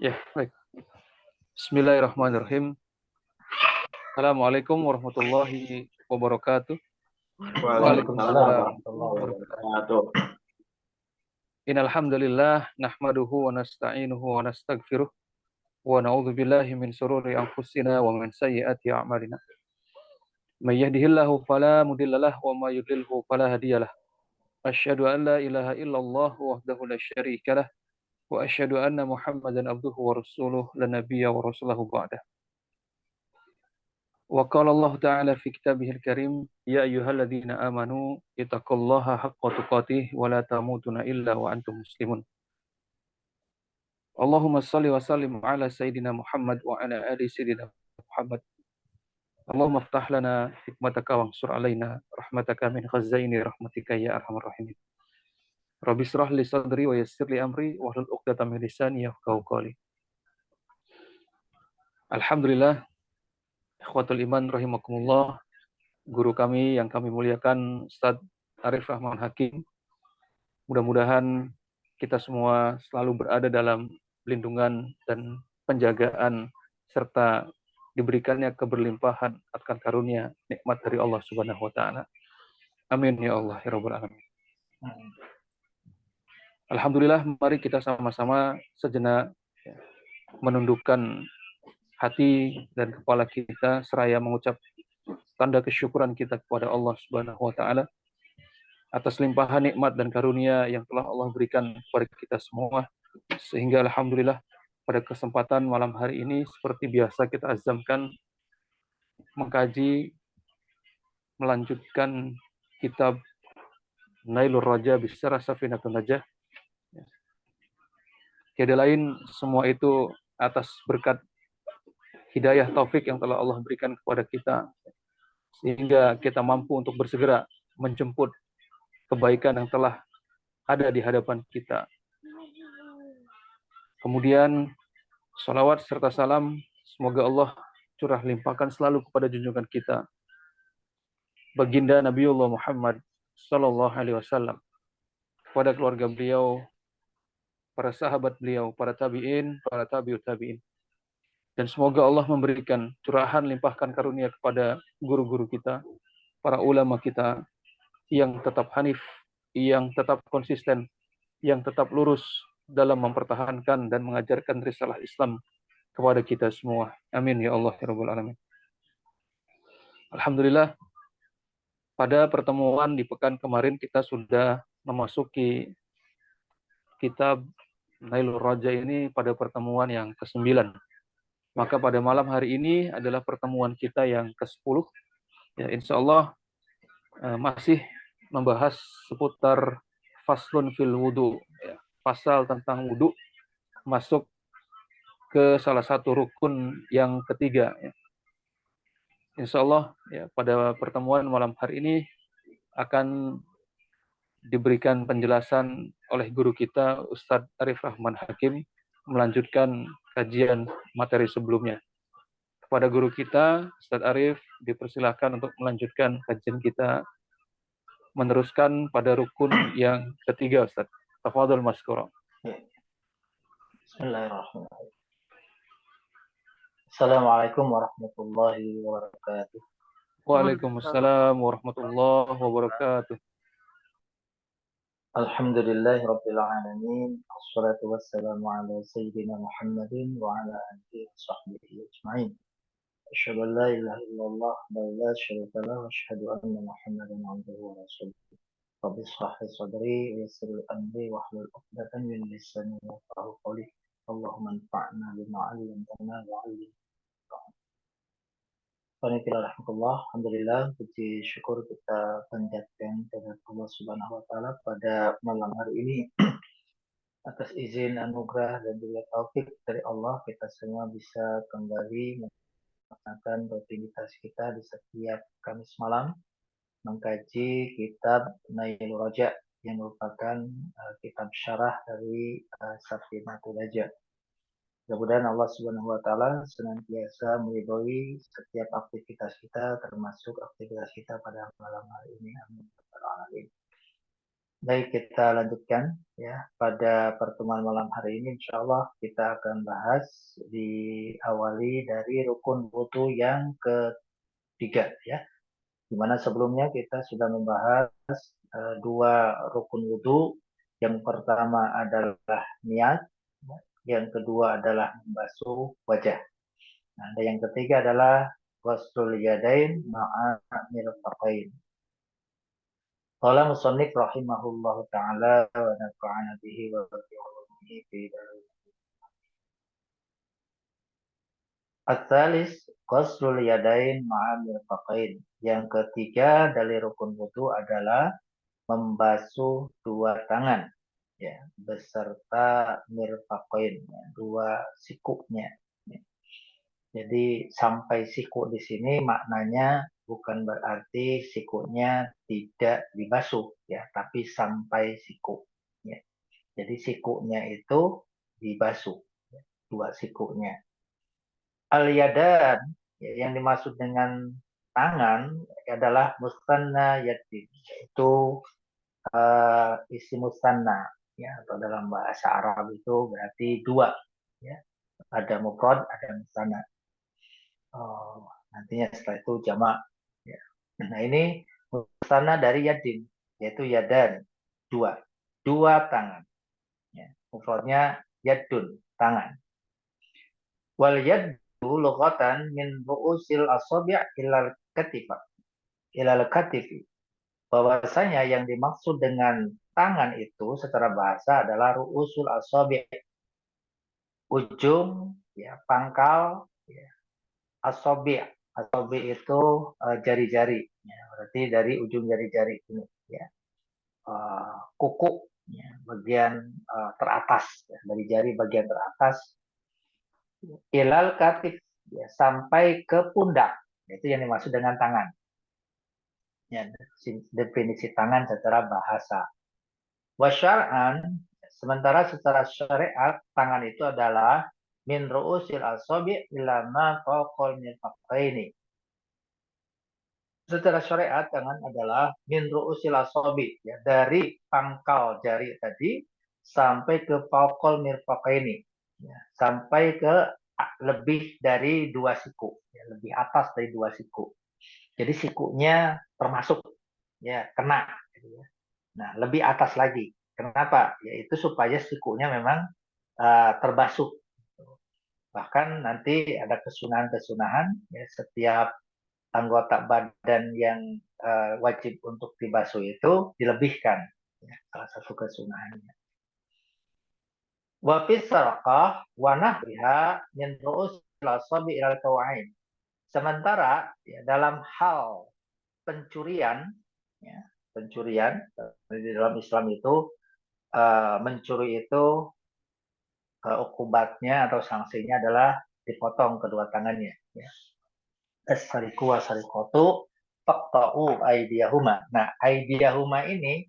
Ya, baik. Bismillahirrahmanirrahim. Assalamualaikum warahmatullahi wabarakatuh. Waalaikumsalam Waalaikumsalam warahmatullahi wabarakatuh. wabarakatuh. Innal hamdalillah nahmaduhu wa nasta'inuhu wa nastaghfiruh wa na'udzu billahi min shururi anfusina wa min sayyiati a'malina. May yahdihillahu fala mudhillalah wa may yudlilhu fala hadiyalah. Asyhadu an la ilaha illallah wahdahu la syarikalah wa asyhadu anna Muhammadan abduhu wa rasuluh la nabiyya wa rasulahu ba'dah. وقال الله تعالى في كتابه الكريم يا أيها الذين آمنوا اتقوا الله حق تقاته ولا تموتن إلا وأنتم مسلمون اللهم صل وسلم على سيدنا محمد وعلى آل سيدنا محمد اللهم افتح لنا حكمتك وانصر علينا رحمتك من خزائن رحمتك يا أرحم الراحمين رب اشرح لي صدري ويسر لي أمري واحلل عقدة من لساني يفقهوا قولي. Alhamdulillah, ikhwatul iman rahimakumullah, guru kami yang kami muliakan Ustadz Arif Rahman Hakim. Mudah-mudahan kita semua selalu berada dalam lindungan dan penjagaan serta diberikannya keberlimpahan akan karunia nikmat dari Allah Subhanahu wa taala. Amin ya Allah ya rabbal alamin. Alhamdulillah, mari kita sama-sama sejenak menundukkan hati dan kepala kita seraya mengucap tanda kesyukuran kita kepada Allah Subhanahu wa taala atas limpahan nikmat dan karunia yang telah Allah berikan kepada kita semua, sehingga alhamdulillah pada kesempatan malam hari ini seperti biasa kita azamkan mengkaji melanjutkan kitab Nailur Raja Bisyarah Safinatun Najah. Tiada lain semua itu atas berkat hidayah taufik yang telah Allah berikan kepada kita, sehingga kita mampu untuk bersegera menjemput kebaikan yang telah ada di hadapan kita. Kemudian salawat serta salam semoga Allah curah limpahkan selalu kepada junjungan kita baginda Nabiullah Muhammad sallallahu alaihi wasallam, kepada keluarga beliau, para sahabat beliau, para tabi'in, para tabi'ut tabi'in. Dan semoga Allah memberikan curahan limpahkan karunia kepada guru-guru kita, para ulama kita yang tetap hanif, yang tetap konsisten, yang tetap lurus dalam mempertahankan dan mengajarkan risalah Islam kepada kita semua. Amin ya Allah ya rabbal alamin. Alhamdulillah, pada pertemuan di pekan kemarin kita sudah memasuki kitab Nailur Raja ini pada pertemuan yang ke-9. Maka pada malam hari ini adalah pertemuan kita yang ke-10. Ya, insya Allah masih membahas seputar faslun fil wudu, ya, pasal tentang wudu, masuk ke salah satu rukun yang ketiga. Ya. Insya Allah ya, pada pertemuan malam hari ini akan diberikan penjelasan oleh guru kita Ustadz Arif Rahman Hakim melanjutkan kajian materi sebelumnya. Kepada guru kita Ustadz Arif dipersilahkan untuk melanjutkan kajian kita, meneruskan pada rukun yang ketiga. Ustadz, tafadhol maskura. Bismillahirrahmanirrahim. Assalamualaikum warahmatullahi wabarakatuh. Waalaikumsalam warahmatullahi wabarakatuh. Alhamdulillahi rabbil alamin. Wassalatu wassalamu ala sayyidina Muhammadin wa ala alihi wa sahbihi ajma'in. Asyhadu an la ilaha illallah wa la syarika lahu wa asyhadu anna Muhammadan abduhu wa rasuluh. Rabbi shrah li sadri wa yassir li amri wahlul 'uqdatam min lisani yafqahu qawli. Allahumma anfa'na bima 'allamtana wa 'allimna. Alhamdulillah, puji syukur kita panjatkan kepada Allah Subhanahu wa taala pada malam hari ini atas izin anugerah dan juga taufik dari Allah kita semua bisa kembali melaksanakan rutinitas kita di setiap Kamis malam mengkaji kitab Nailur Raja yang merupakan kitab syarah dari Safinatul Najah. Mudah-mudahan Allah Subhanahu wa taala senantiasa meridhoi setiap aktivitas kita termasuk aktivitas kita pada malam hari ini. Amin. Baik, kita lanjutkan ya. Pada pertemuan malam hari ini insya Allah kita akan bahas diawali dari rukun wudu yang ketiga ya. Dimana sebelumnya kita sudah membahas dua rukun wudu. Yang pertama adalah niat, yang kedua adalah membasuh wajah. Nah, dan yang ketiga adalah ghuslul yadain ma'a mirfaqain. Qala musannif rahimahullahu taala wa nafa'ana bihi wa bihi fi At-talis ghuslul yadain ma'a mirfaqain. Yang ketiga dari rukun wudu adalah membasuh dua tangan ya beserta mirfaqain, ya, dua sikunya. Ya. Jadi sampai siku di sini maknanya bukan berarti sikunya tidak dibasuh ya, tapi sampai siku ya. Jadi sikunya itu dibasuh ya, dua sikunya. Al-yadan ya, yang dimaksud dengan tangan adalah mustanna yadin, yaitu isi mustanna ya, atau dalam bahasa Arab itu berarti dua ya. Ada mufrad, ada mustanna. Nantinya setelah itu jamak ya. Nah, ini mustanna dari yadin, yaitu yadan, dua tangan ya. Mufradnya yadun, tangan. Wal yaddu lughatan min ru'usil asabi' ilal katifa, ilal katifi. Bahwasanya yang dimaksud dengan tangan itu secara bahasa adalah ru'usul asabi', ujung ya, pangkal ya, asabi'. Asabi' itu jari-jari ya, berarti dari ujung jari-jari ini ya. Kuku ya, bagian teratas ya, dari jari bagian teratas ilal katif ya, sampai ke pundak. Itu yang dimaksud dengan tangan. Ya, definisi tangan secara bahasa. Wasyar'an, sementara secara syariat tangan itu adalah min ru'usil asabi' ila ma fawqal mirfaqaini. Secara syariat tangan adalah min ru'usil asabi' ya, dari pangkal jari tadi sampai ke fawqal mirfaqaini ya, sampai ke lebih dari dua siku ya, lebih atas dari dua siku. Jadi sikunya termasuk ya, kena gitu ya. Nah, lebih atas lagi. Kenapa? Yaitu supaya sikunya memang terbasuh. Bahkan nanti ada kesunahan-kesunahan ya, setiap anggota badan yang wajib untuk dibasuh itu dilebihkan. Ya, salah satu kesunahannya. Wa fi sarqah wa nahriha min ru'usil asabi ilal kawain. Sementara ya, dalam hal pencurian, ya, pencurian di dalam Islam itu mencuri itu ukubatnya atau sanksinya adalah dipotong kedua tangannya. Ya. As-sariku wa sarikotu faqta'u aidiyahuma. Nah, aidiyahuma ini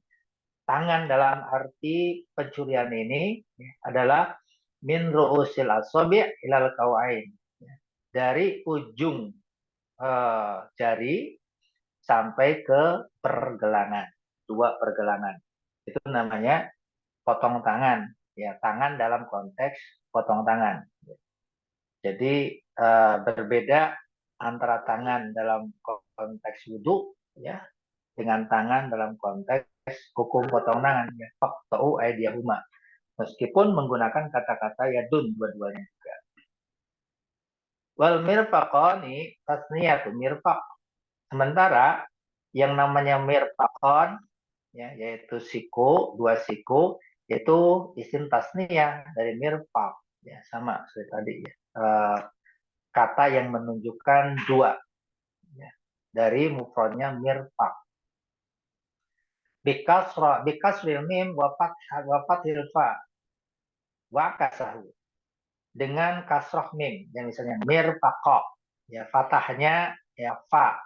tangan dalam arti pencurian ini ya, adalah min ru'usil asabi' ilal kawain. Ya. Dari ujung jari sampai ke pergelangan, dua pergelangan. Itu namanya potong tangan. Ya, tangan dalam konteks potong tangan. Jadi berbeda antara tangan dalam konteks wudhu ya dengan tangan dalam konteks hukum potong tangan ya. Faqta'u aydiyahuma. Meskipun menggunakan kata-kata yadun dua-duanya juga. Wal mirfaqani tasniyatu mirfaq. Sementara yang namanya mirfaqan ya, yaitu siku, dua siku, itu isim tasniyah dari mirfaq ya, sama seperti tadi ya. Kata yang menunjukkan dua ya, dari mufradnya mirfaq. Bikasril mim wa fathil fa wa kasahu, dengan kasroh mim yang misalnya mirfaqo ya, fatahnya ya fa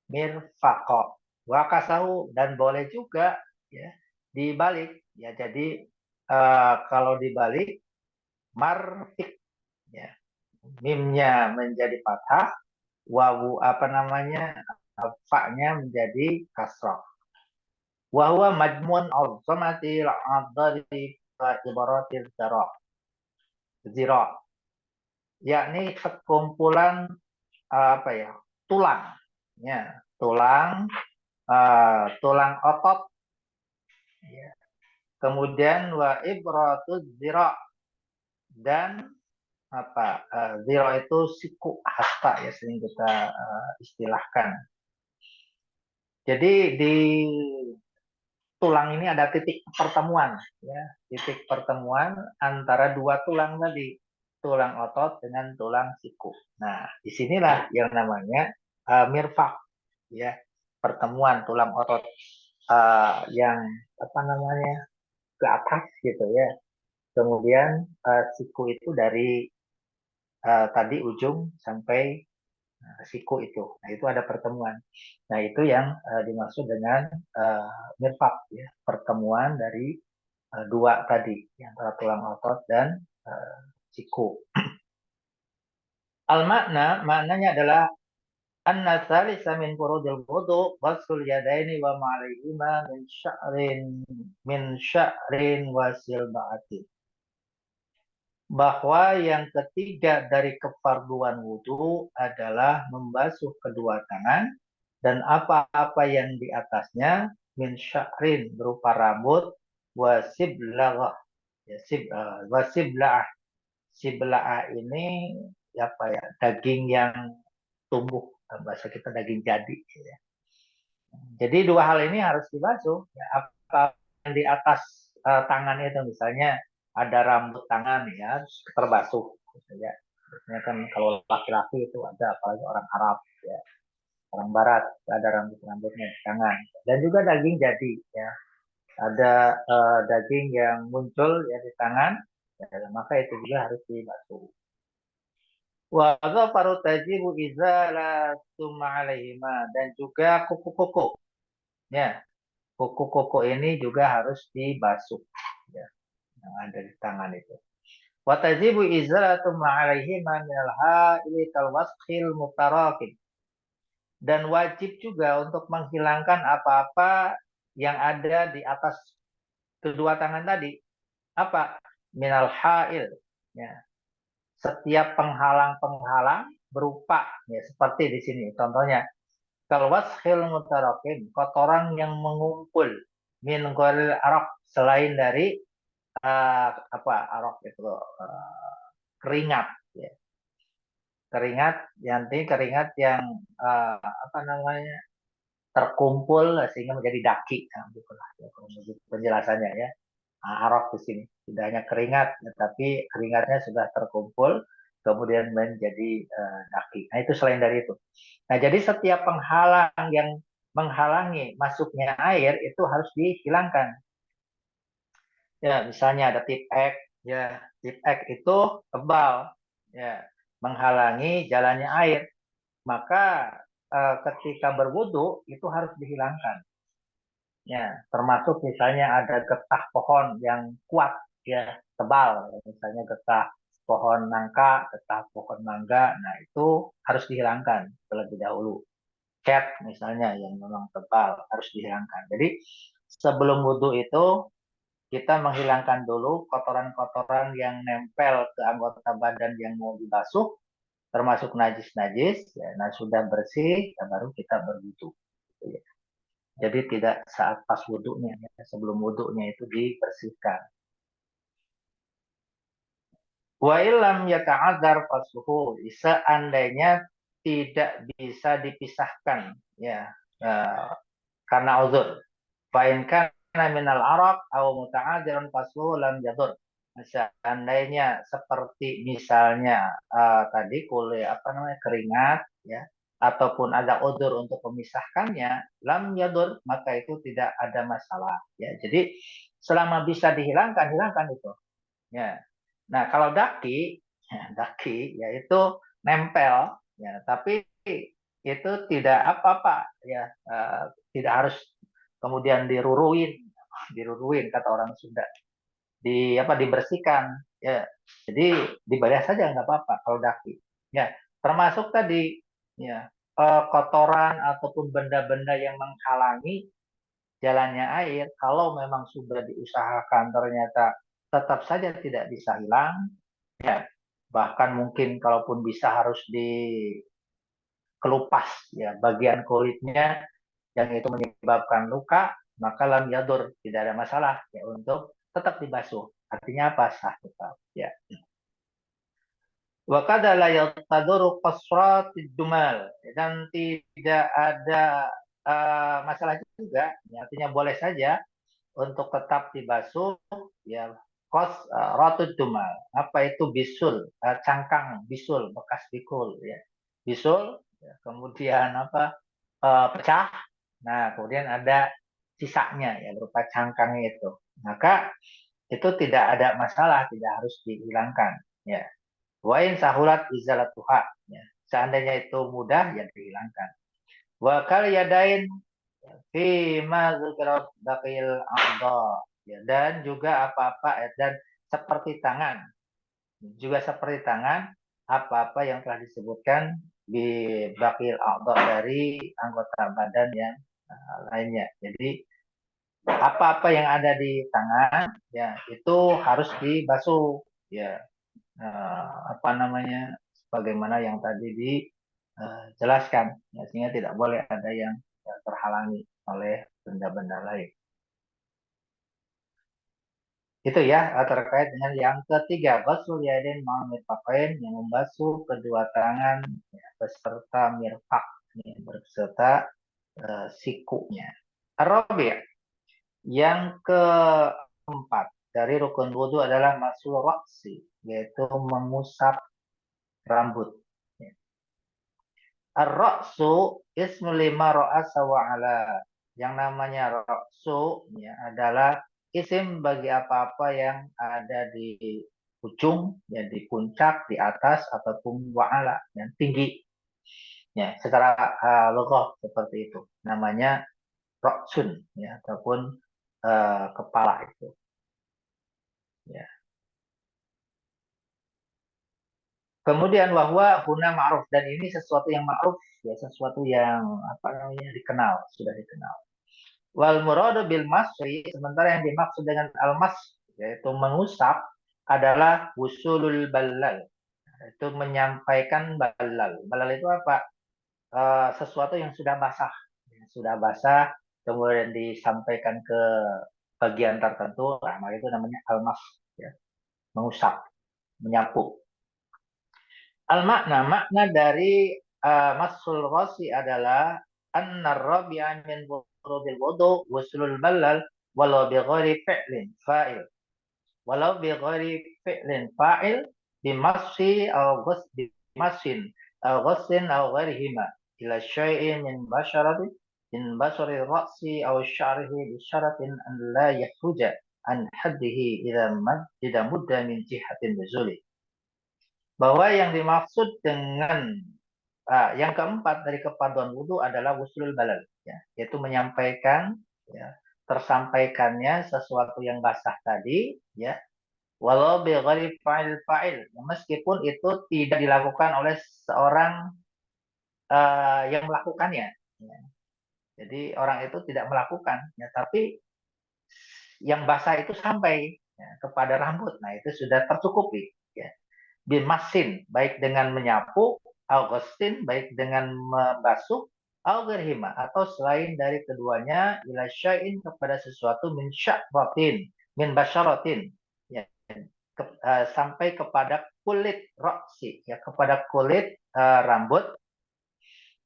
mirfaqo wa kasahu, dan boleh juga ya dibalik ya, jadi kalau dibalik marfik ya, mimnya menjadi fathah, wawu apa namanya fa-nya menjadi kasroh. wa huwa majmun azamati al-'adadi wa ibaratil zira, yakni sekumpulan apa ya, tulang, ya, tulang otot, ya. Kemudian wa ibratuz zira, dan apa, zira itu siku hasta ya, sering kita istilahkan. Jadi di tulang ini ada titik pertemuan, ya, titik pertemuan antara dua tulang tadi, tulang otot dengan tulang siku. Nah, disinilah yang namanya mirfak, ya, pertemuan tulang otot yang apa namanya, ke atas gitu ya. Kemudian siku itu dari tadi ujung sampai siku itu. Nah, itu ada pertemuan. Nah, itu yang dimaksud dengan mirfak, ya, pertemuan dari dua tadi, antara tulang otot dan siku. Al-makna, maknanya adalah anna tsalisa min furudil wudu ghusl yadaini wa ma'alaihima min sya'rin wa silba'atin. Bahwa yang ketiga dari kefarduan wudhu adalah membasuh kedua tangan dan apa-apa yang di atasnya, min sya'rin berupa rambut, wasiblah, ya, wasiblah. Siblah ini apa ya, daging yang tumbuh, bahasa kita daging jadi, ya. Jadi dua hal ini harus dibasuh, ya, apa yang di atas tangan itu, misalnya ada rambut tangan, ya, harus terbasuh gitu ya. Biasanya kan kalau laki-laki itu ada, apalagi orang Arab, ya, orang Barat, ada rambut-rambutnya di tangan. Dan juga daging jadi, ya, ada daging yang muncul ya di tangan, ya, maka itu juga harus dibasuh. Wa ghafaru tajibu izalatu ma'alaihima, dan juga kuku-kuku, ya, kuku-kuku ini juga harus dibasuh, ya, yang ada di tangan itu. Wa tajibu izalatu ma'alaihima minal ha'ili kal waskhil mutarakib, dan wajib juga untuk menghilangkan apa-apa yang ada di atas kedua tangan tadi. Apa? Minal ha'il, ya, setiap penghalang-penghalang berupa, ya, seperti di sini contohnya, kalau washil mutarakin, kotoran yang mengumpul, min ghairil araq, selain dari apa, araq itu keringat, ya. Keringat yang apa namanya, terkumpul sehingga menjadi daki, nah, gitulah, ya, penjelasannya, ya. Arok di sini tidak hanya keringat, tetapi keringatnya sudah terkumpul kemudian menjadi daki. Nah, itu selain dari itu. Nah, jadi setiap penghalang yang menghalangi masuknya air itu harus dihilangkan. Ya, misalnya ada tip X, ya, tip X itu tebal, ya, menghalangi jalannya air. Maka ketika berwudu itu harus dihilangkan. Ya, termasuk misalnya ada getah pohon yang kuat, ya, tebal, misalnya getah pohon nangka, getah pohon mangga, nah itu harus dihilangkan terlebih dahulu. Cat misalnya yang memang tebal harus dihilangkan. Jadi sebelum wudhu itu kita menghilangkan dulu kotoran-kotoran yang nempel ke anggota badan yang mau dibasuh, termasuk najis-najis, ya. Nah, sudah bersih, ya, baru kita berwudhu. Jadi tidak saat pas wudhunya, ya, sebelum wudhunya itu dibersihkan. Wa illam yata'adzar fasluhu, seandainya tidak bisa dipisahkan, ya, karena uzur. Fa in kana minal araq aw muta'adziran fasluhu lam yadur. Seandainya seperti misalnya tadi apa namanya, keringat, ya, ataupun ada uzur untuk memisahkannya, lam yadur, maka itu tidak ada masalah, ya. Jadi selama bisa dihilangkan, hilangkan itu, ya. Nah, kalau daki, ya, daki yaitu nempel, ya, tapi itu tidak apa-apa, ya, tidak harus kemudian diruruin kata orang Sunda, dibersihkan, ya. Jadi dibayar saja nggak apa-apa kalau daki, ya. Termasuk tadi, ya, kotoran ataupun benda-benda yang menghalangi jalannya air, kalau memang sudah diusahakan ternyata tetap saja tidak bisa hilang, ya bahkan mungkin kalaupun bisa harus dikelupas ya bagian kulitnya yang itu menyebabkan luka, maka lam yadur, tidak ada masalah ya untuk tetap dibasuh. Artinya apa? Sah tetap ya. Wa kada la yataduru qasratid dumal, dan tidak ada masalah juga ya, artinya boleh saja untuk tetap dibasuh ya. Ratud dumal, apa itu bisul, cangkang bisul bekas bikul ya, bisul ya, kemudian apa, pecah, nah kemudian ada sisanya ya berupa cangkangnya itu, maka itu tidak ada masalah, tidak harus dihilangkan ya. Wain sahulat izalatuha ya, seandainya itu mudah ya dihilangkan. Wa kal yadain fi ma dzukira baqil a'dha ya, dan juga apa-apa dan seperti tangan, juga seperti tangan apa-apa yang telah disebutkan di baqil a'dha, dari anggota badan yang lainnya. Jadi apa-apa yang ada di tangan ya itu harus dibasuh ya. Apa namanya, sebagaimana yang tadi dijelaskan ya, sehingga tidak boleh ada yang terhalangi oleh benda-benda lain. Itu ya terkait dengan yang ketiga, ghusl yadain ma'al mirfaqain, yang membasuh kedua tangan ya, beserta mirfaq ya, beserta sikunya. Arabi', yang keempat dari rukun wudhu adalah masul ra'si, yaitu mengusap rambut. Ar-ra'su ismu lima ra'asa wa ala. Yang namanya ra'su ya, adalah isim bagi apa-apa yang ada di ujung, ya di puncak, di atas, ataupun wa'ala, yang tinggi. Ya, secara lughah seperti itu. Namanya ra'sun ya, ataupun kepala itu. Ya. Kemudian wahwa guna ma'ruf, dan ini sesuatu yang ma'ruf ya, sesuatu yang apa namanya dikenal, sudah dikenal. Wal muradu bil masri, sementara yang dimaksud dengan al-mas yaitu mengusap adalah wusulul balal, itu menyampaikan balal. Balal itu apa? Sesuatu yang sudah basah, sudah basah kemudian disampaikan ke bagian tertentu, nah maka itu namanya al-mas ya, mengusap, menyapu. Al-makna, makna dari masul rosi adalah anna rabi'a min furudil wudu wuslul balal walau bi ghairi fi'lin fa'il. Walau bi ghairi fi'lin fa'il bimasi aw ghus bimasin aw ghusin aw ghairihima ila syai'in min bashari ra'si aw sya'rihi bi syaratin an la yahruja an haddihi idza mudda min jihatin nuzuli. Bahwa yang dimaksud dengan yang keempat dari kepaduan wudhu adalah wuslul balal, ya, yaitu menyampaikan, ya, tersampaikannya sesuatu yang basah tadi, ya, walau bighairi fa'il, meskipun itu tidak dilakukan oleh seorang yang melakukannya. Ya. Jadi orang itu tidak melakukan, ya, tapi yang basah itu sampai ya, kepada rambut, nah itu sudah tercukupi. Ya. Bimasin, baik dengan menyapu, Augustin, baik dengan membasuh, Augerhima, atau selain dari keduanya, ila syai'in, kepada sesuatu, min sya'ratin, min basyaratin, ya, sampai kepada kulit roksi, ya, kepada kulit rambut,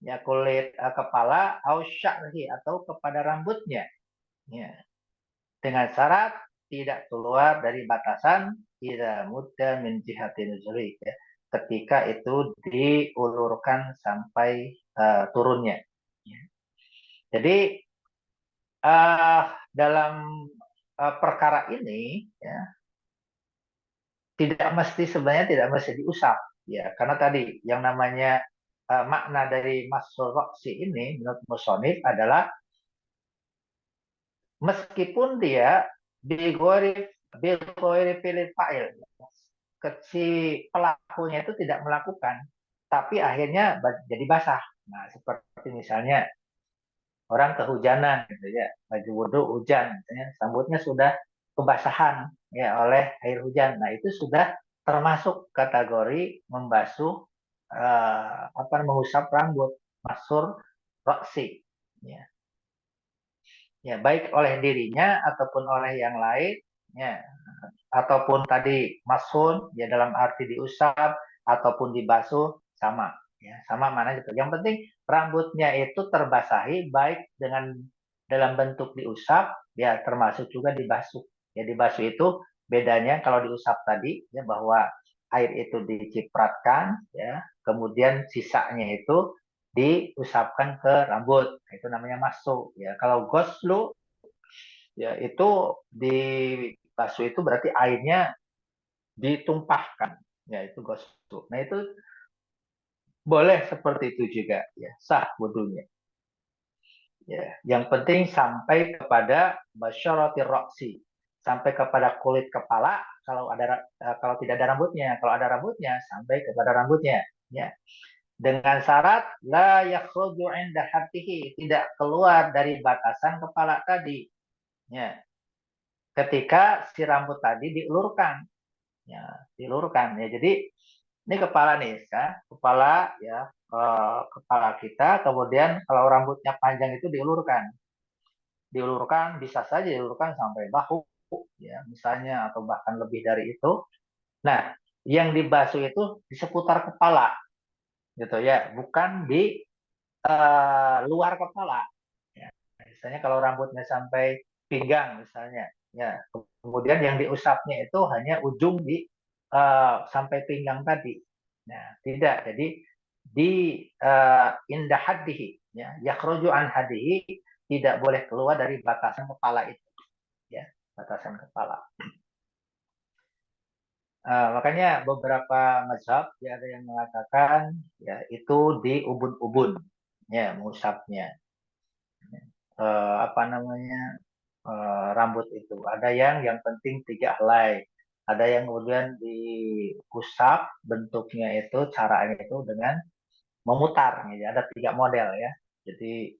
ya, kulit kepala, au sya'rihi, atau kepada rambutnya, ya, dengan syarat tidak keluar dari batasan tidak mudah min jihatin nuzuli, ya, ketika itu diulurkan sampai turunnya. Ya. Jadi dalam perkara ini ya sebenarnya tidak mesti diusap ya, karena tadi yang namanya makna dari masul roksi ini menurut musonif adalah meskipun dia bigori pilih fa'il, si pelakunya itu tidak melakukan, tapi akhirnya jadi basah. Nah, seperti misalnya orang kehujanan gitu ya, baju wudhu hujan, misalnya rambutnya sudah kebasahan ya oleh air hujan. Nah, itu sudah termasuk kategori membasuh mengusap rambut, masur roksi. Ya. Ya, baik oleh dirinya ataupun oleh yang lain, ya, ataupun tadi masun ya dalam arti diusap ataupun dibasuh sama, ya sama mana gitu. Yang penting rambutnya itu terbasahi baik dengan dalam bentuk diusap ya termasuk juga dibasuh. Ya dibasuh itu bedanya kalau diusap tadi ya bahwa air itu dicipratkan ya kemudian sisanya itu diusapkan ke rambut. Itu namanya masuk ya. Kalau goslu ya itu dibasuh itu berarti airnya ditumpahkan ya itu goslu. Nah itu boleh seperti itu juga ya sah wudhunya ya. Yang penting sampai kepada basyaratir roksi, sampai kepada kulit kepala kalau ada kalau tidak ada rambutnya, kalau ada rambutnya sampai kepada rambutnya ya. Dengan syarat la yakhruju inda hatihi, tidak keluar dari batasan kepala tadi ya. Ketika si rambut tadi diulurkan ya, diulurkan ya. Jadi ini kepala nih ya, kepala ya, kepala kita kemudian kalau rambutnya panjang itu diulurkan bisa saja diulurkan sampai bahu ya misalnya atau bahkan lebih dari itu. Nah, yang dibasuh itu di seputar kepala gitu ya, bukan di luar kepala ya. Misalnya kalau rambutnya sampai pinggang misalnya ya, kemudian yang diusapnya itu hanya ujung di sampai pinggang tadi. Nah, tidak. Jadi di indah hadihi ya, yakhruju an hadihi, tidak boleh keluar dari batasan kepala itu ya, batasan kepala. Makanya beberapa mazhab ya ada yang mengatakan ya itu di ubun-ubun ya mengusapnya. Apa namanya rambut itu. Ada yang penting 3 helai. Ada yang kemudian diusap bentuknya itu caranya itu dengan memutar. Gitu. Ada 3 model ya. Jadi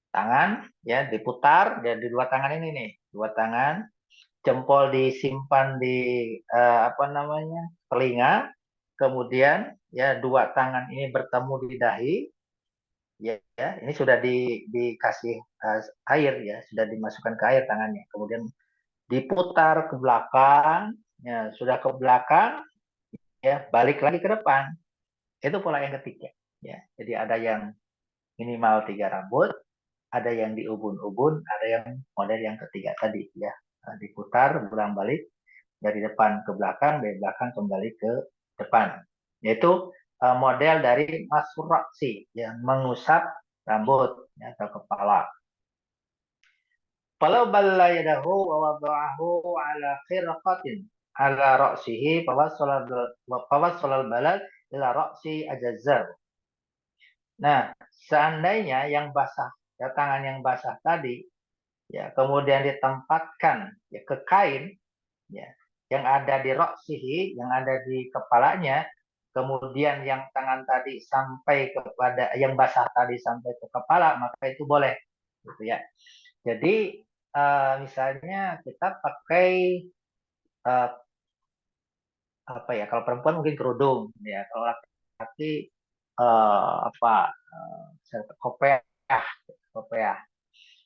tangan ya diputar dan di 2 tangan ini nih 2 tangan jempol disimpan di apa namanya telinga. Kemudian ya 2 tangan ini bertemu di dahi ya ini sudah dikasih air ya sudah dimasukkan ke air tangannya kemudian diputar ke belakang ya sudah ke belakang ya balik lagi ke depan itu pola yang ketiga ya jadi ada yang minimal 3 rambut ada yang di ubun-ubun ada yang model yang ketiga tadi ya diputar berulang balik dari depan ke belakang dari belakang kembali ke depan yaitu model dari masuraksi yang mengusap rambut ya, atau kepala. Falau balla yadahu wa wada'ahu ala khirqatin ala ra'sihi fawassalal balal ila ra'si ajazzar. Nah, seandainya yang basah, ya, tangan yang basah tadi, ya, kemudian ditempatkan ya, ke kain, ya, yang ada di ra'sihi, yang ada di kepalanya, kemudian yang tangan tadi sampai kepada, yang basah tadi sampai ke kepala, maka itu boleh, gitu ya. Jadi misalnya kita pakai uh, apa ya? Kalau perempuan mungkin kerudung, ya. Kalau laki-laki kopiah, kopiah.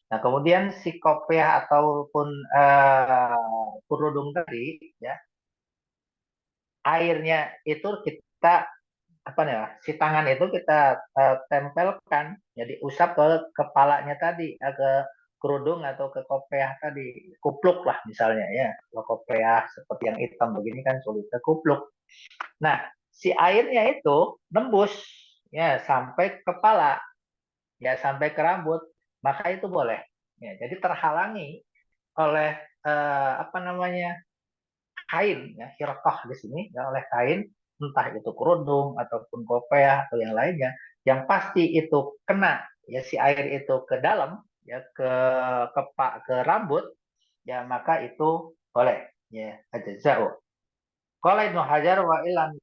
Nah kemudian si kopiah ataupun kerudung tadi, ya airnya itu kita apa nih? Si tangan itu kita tempelkan, jadi usap ke kepalanya tadi, ke kerudung atau ke kopiah tadi, kupluk lah misalnya ya. Kalau kopiah seperti yang hitam begini kan sulit ke kupluk. Nah, si airnya itu nembus ya sampai kepala, ya sampai ke rambut, maka itu boleh. Ya, jadi terhalangi oleh apa namanya kain ya hirqah di sini ya oleh kain entah itu kerudung ataupun kopiah atau yang lainnya yang pasti itu kena ya si air itu ke dalam ya ke rambut ya maka itu boleh ya ajza'u. Qala Ibnu Hajar wa illam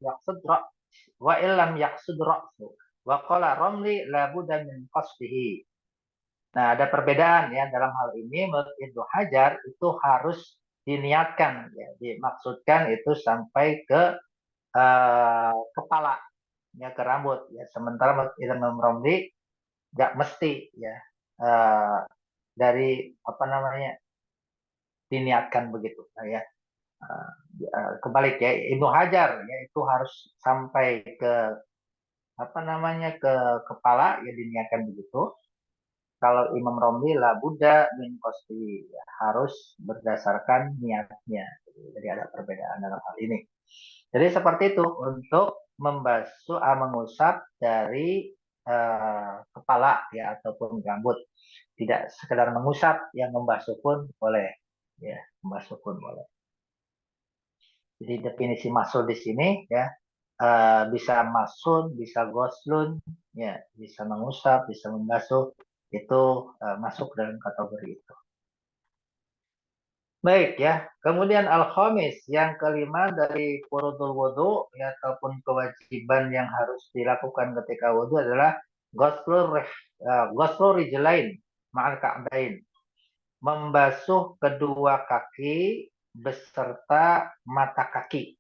yaqsud ra'su wa qala Ramli la budda min qasdihi. Nah, ada perbedaan ya dalam hal ini menurut Ibnu Hajar itu harus diniatkan ya, dimaksudkan itu sampai ke kepala ya, ke rambut ya. Sementara menurut Imam Romli nggak mesti ya dari apa namanya diniatkan begitu. Nah, ya kebalik ya Ibnu Hajar ya itu harus sampai ke apa namanya ke kepala ya diniatkan begitu. Kalau Imam Romli la Buddha min qasdi ya, harus berdasarkan niatnya. Jadi ada perbedaan dalam hal ini. Jadi seperti itu untuk membasuh mengusap dari kepala ya ataupun rambut. Tidak sekedar mengusap, yang membasuh pun boleh. Ya, membasuh pun boleh. Jadi definisi masul di sini ya bisa masun, bisa goslun, ya bisa mengusap, bisa membasuh, itu masuk dalam kategori itu. Baik ya, kemudian al-khamis yang kelima dari furudul wudu ya, ataupun kewajiban yang harus dilakukan ketika wudu adalah ghuslu rijlain ma'al ka'bain, membasuh kedua kaki beserta mata kaki.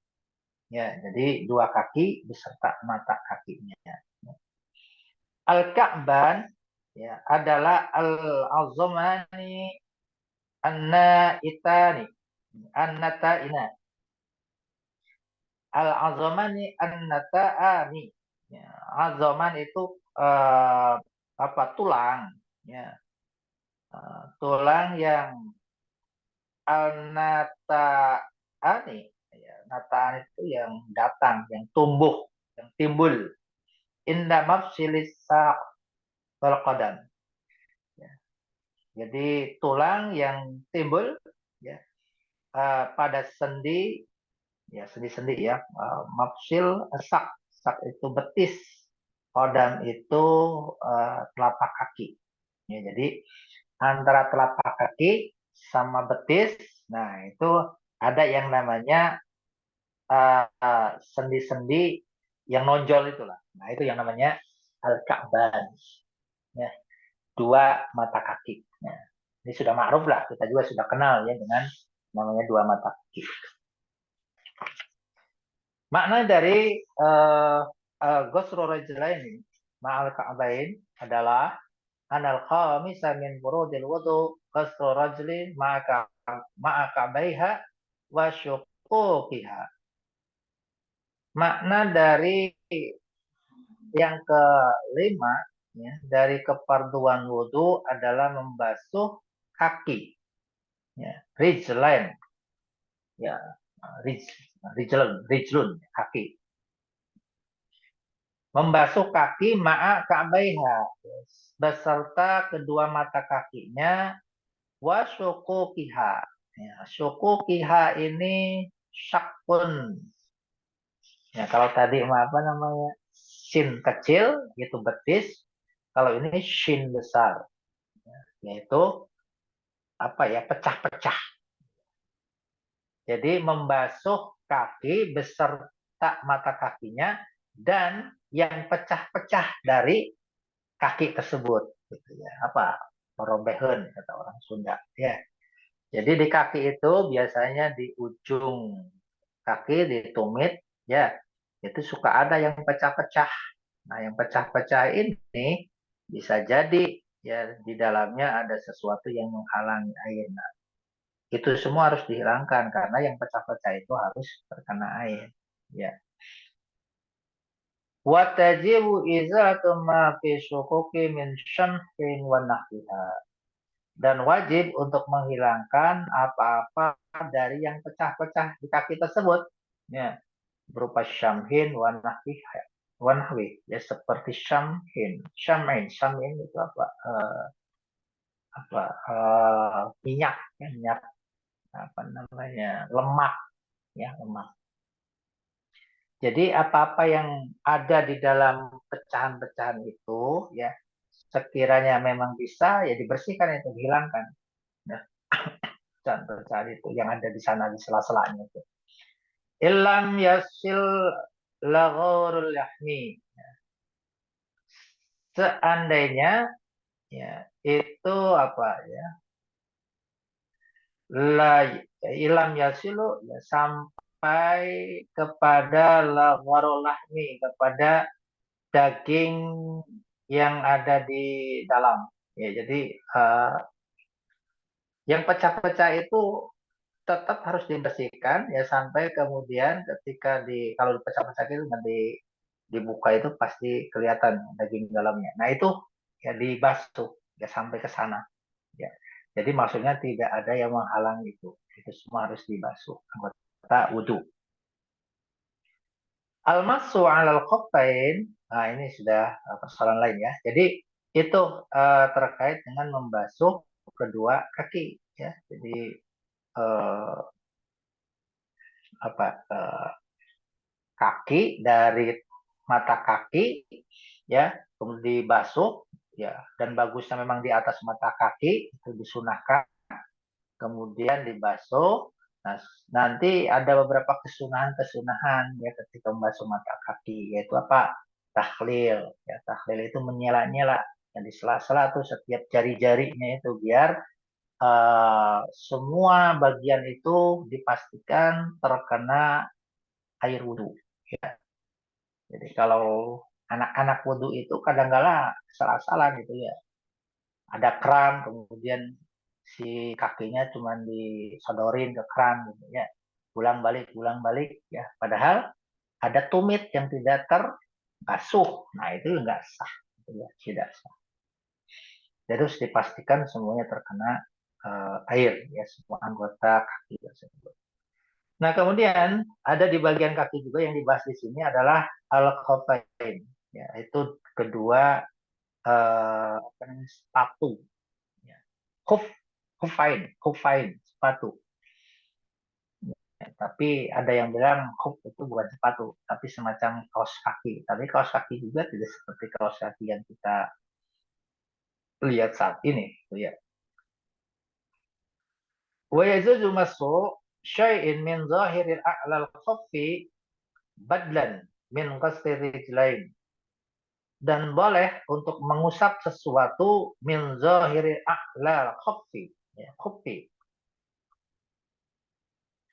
Ya, jadi dua kaki beserta mata kakinya. Al-Ka'ban ya adalah al-azmani an-naitani an-nataina. Al-azmani an-nata'ani. Ya, azaman itu apa tulang ya. Tulang yang al-nata'ani ya, nata'ani itu yang datang, yang tumbuh, yang timbul. Inda mafsilis saq wal qadam. Ya. Jadi tulang yang timbul ya pada sendi ya sendi-sendi ya mafsil sak sak itu betis, qadam itu telapak kaki. Ya, jadi antara telapak kaki sama betis, nah itu ada yang namanya sendi-sendi yang nonjol itulah. Nah itu yang namanya al-ka'ban. Ya, dua mata kaki. Nah, ini sudah ma'ruf lah, kita juga sudah kenal ya dengan namanya dua mata kaki. Makna dari ghuslu rajulaini ma'al ka'bain adalah anal khamisa min furudil wudu ghuslu rajulin ma'a ka'baiha wa syuquqiha. Makna dari yang kelima ya, dari kefarduan wudhu adalah membasuh kaki ya, rijlain ya, rijlun kaki, membasuh kaki ma'a ka'baiha beserta kedua mata kakinya wa syuquqiha ya, syuquqiha ini syakun ya, kalau tadi apa namanya shin kecil itu betis, kalau ini shin besar yaitu apa ya pecah-pecah. Jadi membasuh kaki beserta mata kakinya dan yang pecah-pecah dari kaki tersebut gitu ya. Apa? Perobehen kata orang Sunda ya. Jadi di kaki itu biasanya di ujung kaki di tumit ya. Itu suka ada yang pecah-pecah. Nah, yang pecah-pecah ini bisa jadi ya di dalamnya ada sesuatu yang menghalangi air. Nah, itu semua harus dihilangkan karena yang pecah-pecah itu harus terkena air. Ya. Wa tajibu izatu ma fi syukuki min syamhin wa nahwiha. Dan wajib untuk menghilangkan apa-apa dari yang pecah-pecah di kaki tersebut. Ya. Berupa syamhin wa nahwiha. Wa nahwi. Ya seperti syamhin. Syamhin itu apa? Minyak. Ya, minyak. Apa namanya? Lemak. Ya, lemak. Jadi apa-apa yang ada di dalam pecahan-pecahan itu ya sekiranya memang bisa ya dibersihkan itu dihilangkan. Ya, pecahan-pecahan itu yang ada di sana di sela-selanya itu. Ilam yasil laghurul yahmi. Seandainya ya, itu apa ya? La ilam yasilu ya, sampai kepada lahmi, kepada daging yang ada di dalam. Ya, jadi yang pecah-pecah itu tetap harus dibersihkan ya, sampai kemudian ketika kalau dipecah-pecah itu nanti dibuka itu pasti kelihatan daging dalamnya. Nah itu ya dibasuh ya sampai ke sana ya. Jadi maksudnya tidak ada yang menghalang itu. Itu semua harus dibasuh anggota wudhu. Al-masu alal khuffain. Nah ini sudah persoalan lain ya. Jadi itu terkait dengan membasuh kedua kaki ya. Jadi eh, apa kaki dari mata kaki ya, kemudian dibasuh ya, dan bagusnya memang di atas mata kaki itu disunahkan, kemudian dibasuh. Nah, nanti ada beberapa kesunahan-kesunahan ya ketika membasuh mata kaki, yaitu apa? Tahlil. Ya, tahlil itu menyela-nyela yang di sela-sela tuh setiap jari-jarinya itu biar semua bagian itu dipastikan terkena air wudhu. Ya. Jadi kalau anak-anak wudhu itu kadang-kala salah-salah gitu ya. Ada kran, kemudian si kakinya cuma disodorin ke kran gitu ya. Pulang balik ya. Padahal ada tumit yang tidak terbasuh. Nah itu nggak sah. Gitu ya. Tidak sah. Jadi harus dipastikan semuanya terkena air ya, semua anggota kaki tersebut. Nah, kemudian ada di bagian kaki juga yang dibahas di sini adalah al-khafain. Ya, itu kedua sepatu. Ya. Khuf, khufain, sepatu. Ya, tapi ada yang bilang khuf itu bukan sepatu, tapi semacam kaos kaki. Tapi kaos kaki juga tidak seperti kaos kaki yang kita lihat saat ini. Ya. Wa yajuzu masu syai'in min zahiril a'lal khuffi badlan min qasri rijlain. Dan boleh untuk mengusap sesuatu min zahiri a'lal khuffi ya, khuffi,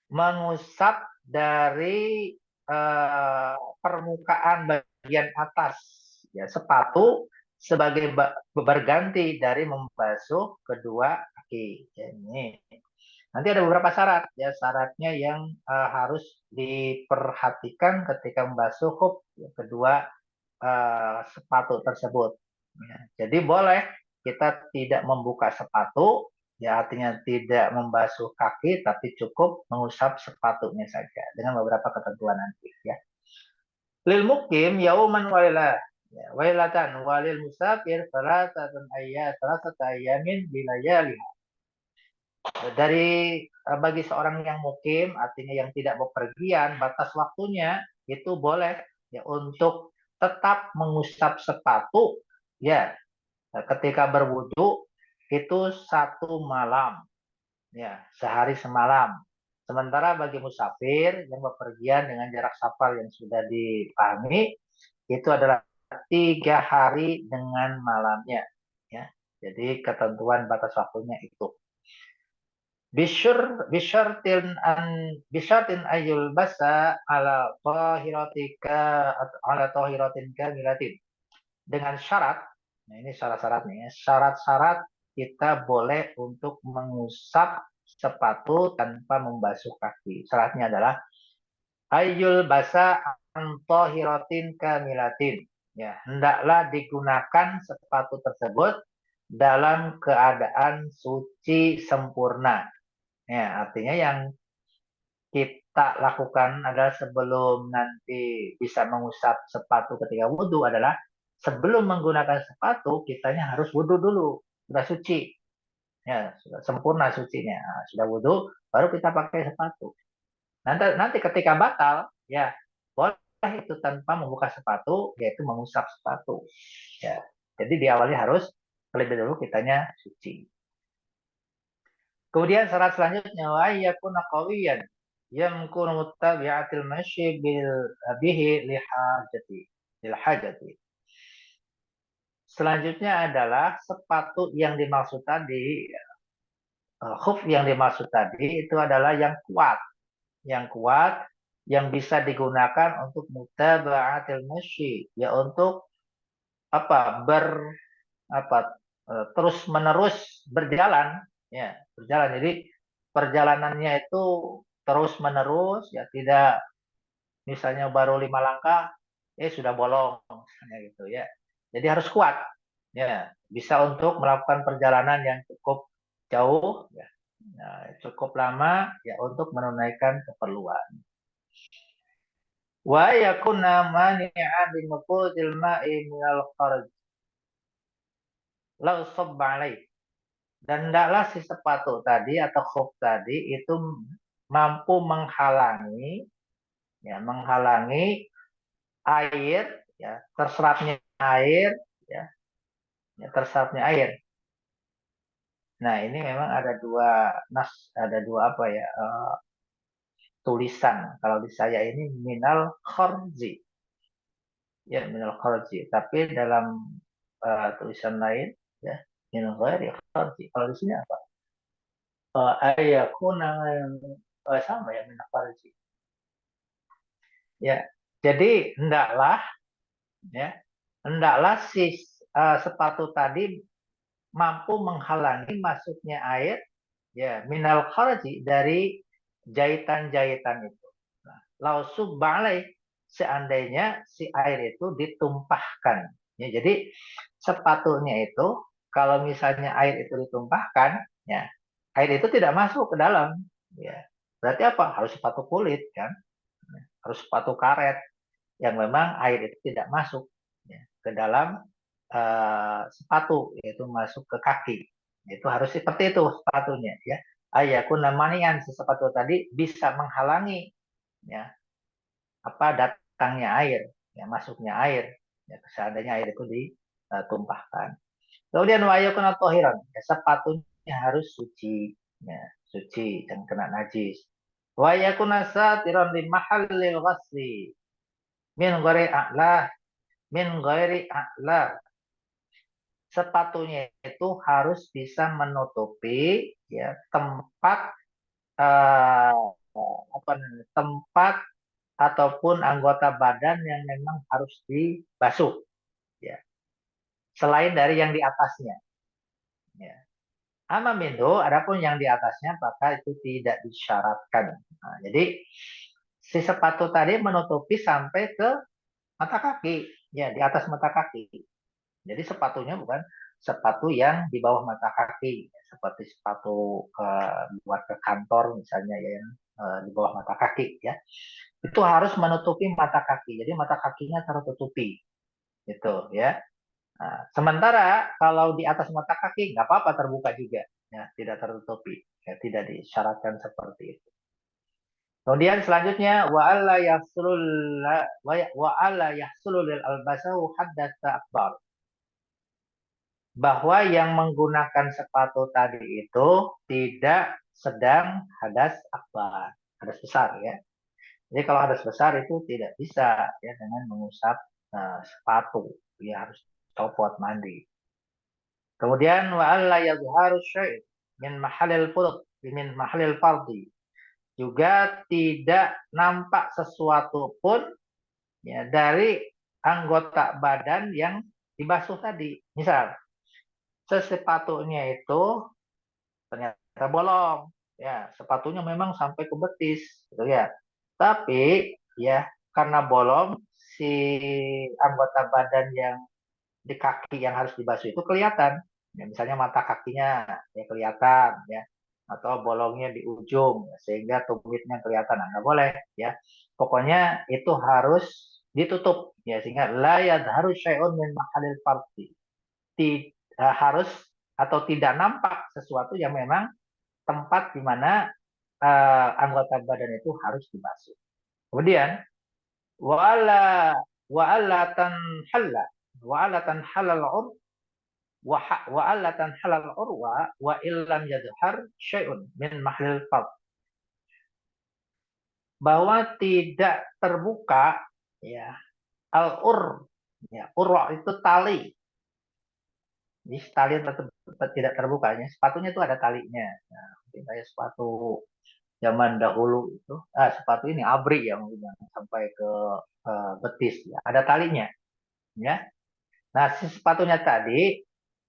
mengusap dari permukaan bagian atas ya sepatu sebagai berganti dari membasuh kedua kaki ya, ini nanti ada beberapa syarat ya, syaratnya yang harus diperhatikan ketika membasuh khuf ya, kedua sepatu tersebut. Ya, jadi boleh kita tidak membuka sepatu, ya artinya tidak membasuh kaki, tapi cukup mengusap sepatunya saja dengan beberapa ketentuan nanti. Ya. Lil mukim yauman walilah. Ya, wailatan walil musafir salasata ayamin bilayalih. Dari bagi seorang yang mukim, artinya yang tidak bepergian, batas waktunya itu boleh ya untuk tetap mengusap sepatu ya ketika berwudu itu 1 malam ya, sehari semalam. Sementara bagi musafir yang bepergian dengan jarak safar yang sudah dipahami itu adalah 3 hari dengan malamnya ya. Jadi ketentuan batas waktunya itu. Bisyartin ayul basa ala tahiratin kamilatin. Dengan syarat, nah ini syarat-syaratnya, syarat-syarat kita boleh untuk mengusap sepatu tanpa membasuh kaki. Syaratnya adalah ayul basa antahiratin kamilatin. Ya, hendaklah digunakan sepatu tersebut dalam keadaan suci sempurna. Ya, artinya yang kita lakukan adalah sebelum nanti bisa mengusap sepatu ketika wudhu adalah sebelum menggunakan sepatu kitanya harus wudhu dulu, sudah suci, ya sudah sempurna sucinya, nah, sudah wudhu baru kita pakai sepatu. Nanti ketika batal, ya boleh itu tanpa membuka sepatu, yaitu mengusap sepatu. Ya, jadi diawali harus terlebih dahulu kitanya suci. Kemudian syarat selanjutnya wa yakuna qawiyan yamkunu muttabi'atil masyi bihi lil hajati. Selanjutnya adalah sepatu yang dimaksud tadi, khuf yang dimaksud tadi itu adalah yang kuat, yang bisa digunakan untuk mutaba'atil masyi, ya untuk apa apa terus menerus berjalan, ya berjalan. Jadi perjalanannya itu terus menerus, ya tidak misalnya baru 5 langkah, sudah bolong, misalnya gitu ya. Jadi harus kuat, ya bisa untuk melakukan perjalanan yang cukup jauh, ya. Nah, cukup lama ya untuk menunaikan keperluan. Wa yakuna mani'an min nuqudil ma'i minal kharj. Lau sabba alaih. Dan hendaklah si sepatu tadi atau khuf tadi itu mampu menghalangi, ya menghalangi air, ya terserapnya air, ya, ya terserapnya air. Nah, ini memang ada dua apa ya, tulisan. Kalau di saya ini minal kharji. Ya, minal kharji. Tapi dalam tulisan lain, ya, minal ghairi kharji. Kalau di sini apa? Ayakuna sama ya, minal kharji. Ya, jadi ya, hendaklah si sepatu tadi mampu menghalangi masuknya air, ya minal kharji, dari jahitan-jahitan itu. Nah, lausub balai, seandainya si air itu ditumpahkan, ya jadi sepatunya itu kalau misalnya air itu ditumpahkan, ya air itu tidak masuk ke dalam, ya berarti apa, harus sepatu kulit kan, harus sepatu karet yang memang air itu tidak masuk, ya, ke dalam sepatu, yaitu masuk ke kaki. Itu harus seperti itu sepatunya, ya. Ayakun namanian, si sepatu tadi bisa menghalangi, ya apa datangnya air, ya masuknya air, ya seandainya air itu ditumpahkan. Kemudian wayakun tohiran, ya, sepatunya harus suci, ya suci dan kena najis. Wayakun satiran di mahallil ghasli min ghairi a'la min ghairi a'la. Sepatunya itu harus bisa menutupi, ya tempat eh, apa namanya, tempat ataupun anggota badan yang memang harus dibasuh, ya selain dari yang di atasnya, ya. Ama minhu, adapun yang di atasnya maka itu tidak disyaratkan. Nah, jadi si sepatu tadi menutupi sampai ke mata kaki, ya di atas mata kaki. Jadi sepatunya bukan sepatu yang di bawah mata kaki, seperti sepatu buat ke kantor misalnya, ya yang di bawah mata kaki, ya. Itu harus menutupi mata kaki. Jadi mata kakinya tertutupi, gitu ya. Nah, sementara kalau di atas mata kaki nggak apa-apa terbuka juga, ya tidak tertutupi, ya tidak disyaratkan seperti itu. Kemudian selanjutnya wa alla yahsulul albasahu haddatsa akbar, bahwa yang menggunakan sepatu tadi itu tidak sedang hadas akbar, hadas besar, ya. Jadi kalau hadas besar itu tidak bisa, ya dengan mengusap sepatu, ya harus copot mandi. Kemudian wa alla yadhharu syai' min mahallil furud min mahallil fardhi, juga tidak nampak sesuatu pun, ya dari anggota badan yang dibasuh tadi. Misal sepatunya itu ternyata bolong, ya sepatunya memang sampai ke betis, gitu ya. Tapi ya karena bolong, si anggota badan yang di kaki yang harus dibasuh itu kelihatan. Ya, misalnya mata kakinya ya kelihatan, ya, atau bolongnya di ujung, ya, sehingga tumitnya kelihatan. Nah, nggak boleh, ya. Pokoknya itu harus ditutup, ya, sehingga la yadharu syai'un min mahalil fardi. Tidak harus atau tidak nampak sesuatu yang memang tempat di mana anggota badan itu harus dibasuh. Kemudian wala wa'ala tanhalla wa'ala tanhalal ur wa'ala tanhalal urwa wa illam yadhhar syai'un min mahlil fard, bahwa tidak terbuka, ya al ur, ya urwa itu tali, Jadi tali tidak terbuka, ya. Sepatunya itu ada talinya. Nah, kayak sepatu zaman dahulu itu, sepatu ini abri yang sampai ke betis, ya. Ada talinya, ya. Nah, si sepatunya tadi,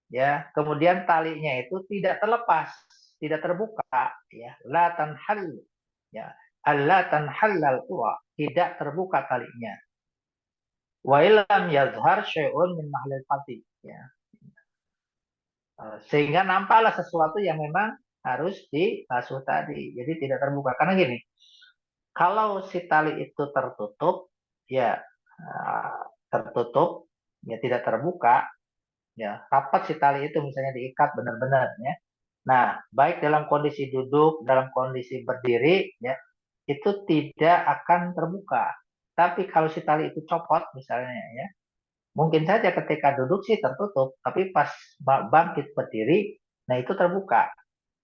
ya, kemudian talinya itu tidak terlepas, tidak terbuka, ya. La tanhal, ya. Allah tanhallal ura, tidak terbuka talinya. Wa ilam yazhar syai'un min mahlil fatih, ya. Sehingga nampaklah sesuatu yang memang harus dibasuh tadi. Jadi tidak terbuka. Karena gini, kalau si tali itu tertutup, ya tertutup, ya tidak terbuka, ya rapat si tali itu misalnya diikat benar-benar, ya. Nah, baik dalam kondisi duduk, dalam kondisi berdiri, ya itu tidak akan terbuka. Tapi kalau si tali itu copot misalnya, ya mungkin saja ketika duduk sih tertutup, tapi pas bangkit berdiri, nah itu terbuka,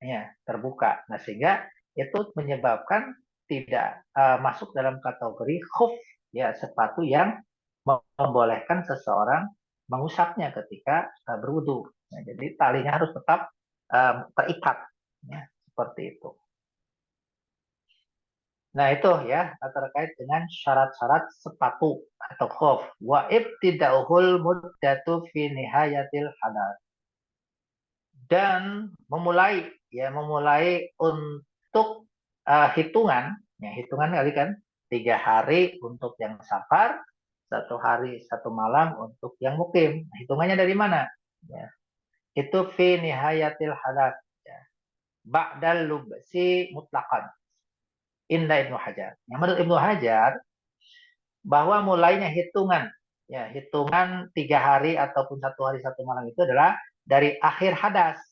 ya terbuka. Nah sehingga itu menyebabkan tidak masuk dalam kategori khuf, ya sepatu yang membolehkan seseorang mengusapnya ketika berwudu. Nah, jadi talinya harus tetap terikat, ya seperti itu. Nah itu ya terkait dengan syarat-syarat sepatu atau khuf. Wa ibtida'uhul muddatu fi nihayatil hadath. Dan memulai untuk hitungan, ya hitungan kali kan 3 hari untuk yang safar, 1 hari 1 malam untuk yang mukim. Nah, hitungannya dari mana? Ya, itu fi nihayatil hadath. Ya. Ba'dal lubsi mutlaqan. Indah Ibnu Hajar. Yang menurut Ibnu Hajar bahwa mulainya hitungan, ya hitungan 3 hari ataupun 1 hari 1 malam itu adalah dari akhir hadas,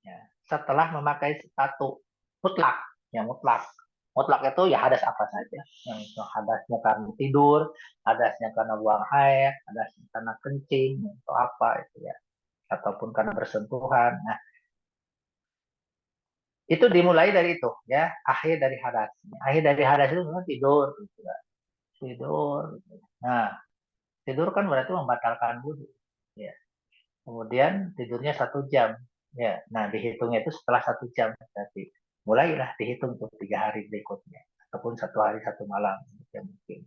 ya, setelah memakai sepatu mutlak, ya mutlak. Mutlak itu ya hadas apa saja, yang itu hadasnya karena tidur, hadasnya karena buang air, hadasnya karena kencing, atau apa itu ya, ataupun karena bersentuhan. Nah, itu dimulai dari itu, ya akhir dari hadas. Akhir dari hadas itu memang tidur, gitu, ya. Tidur. Nah, tidur kan berarti membatalkan wudhu. Ya. Kemudian tidurnya 1 jam. Ya. Nah, dihitungnya itu setelah 1 jam. Berarti mulailah dihitung untuk 3 hari berikutnya. Ataupun 1 hari 1 malam. Ya, mungkin.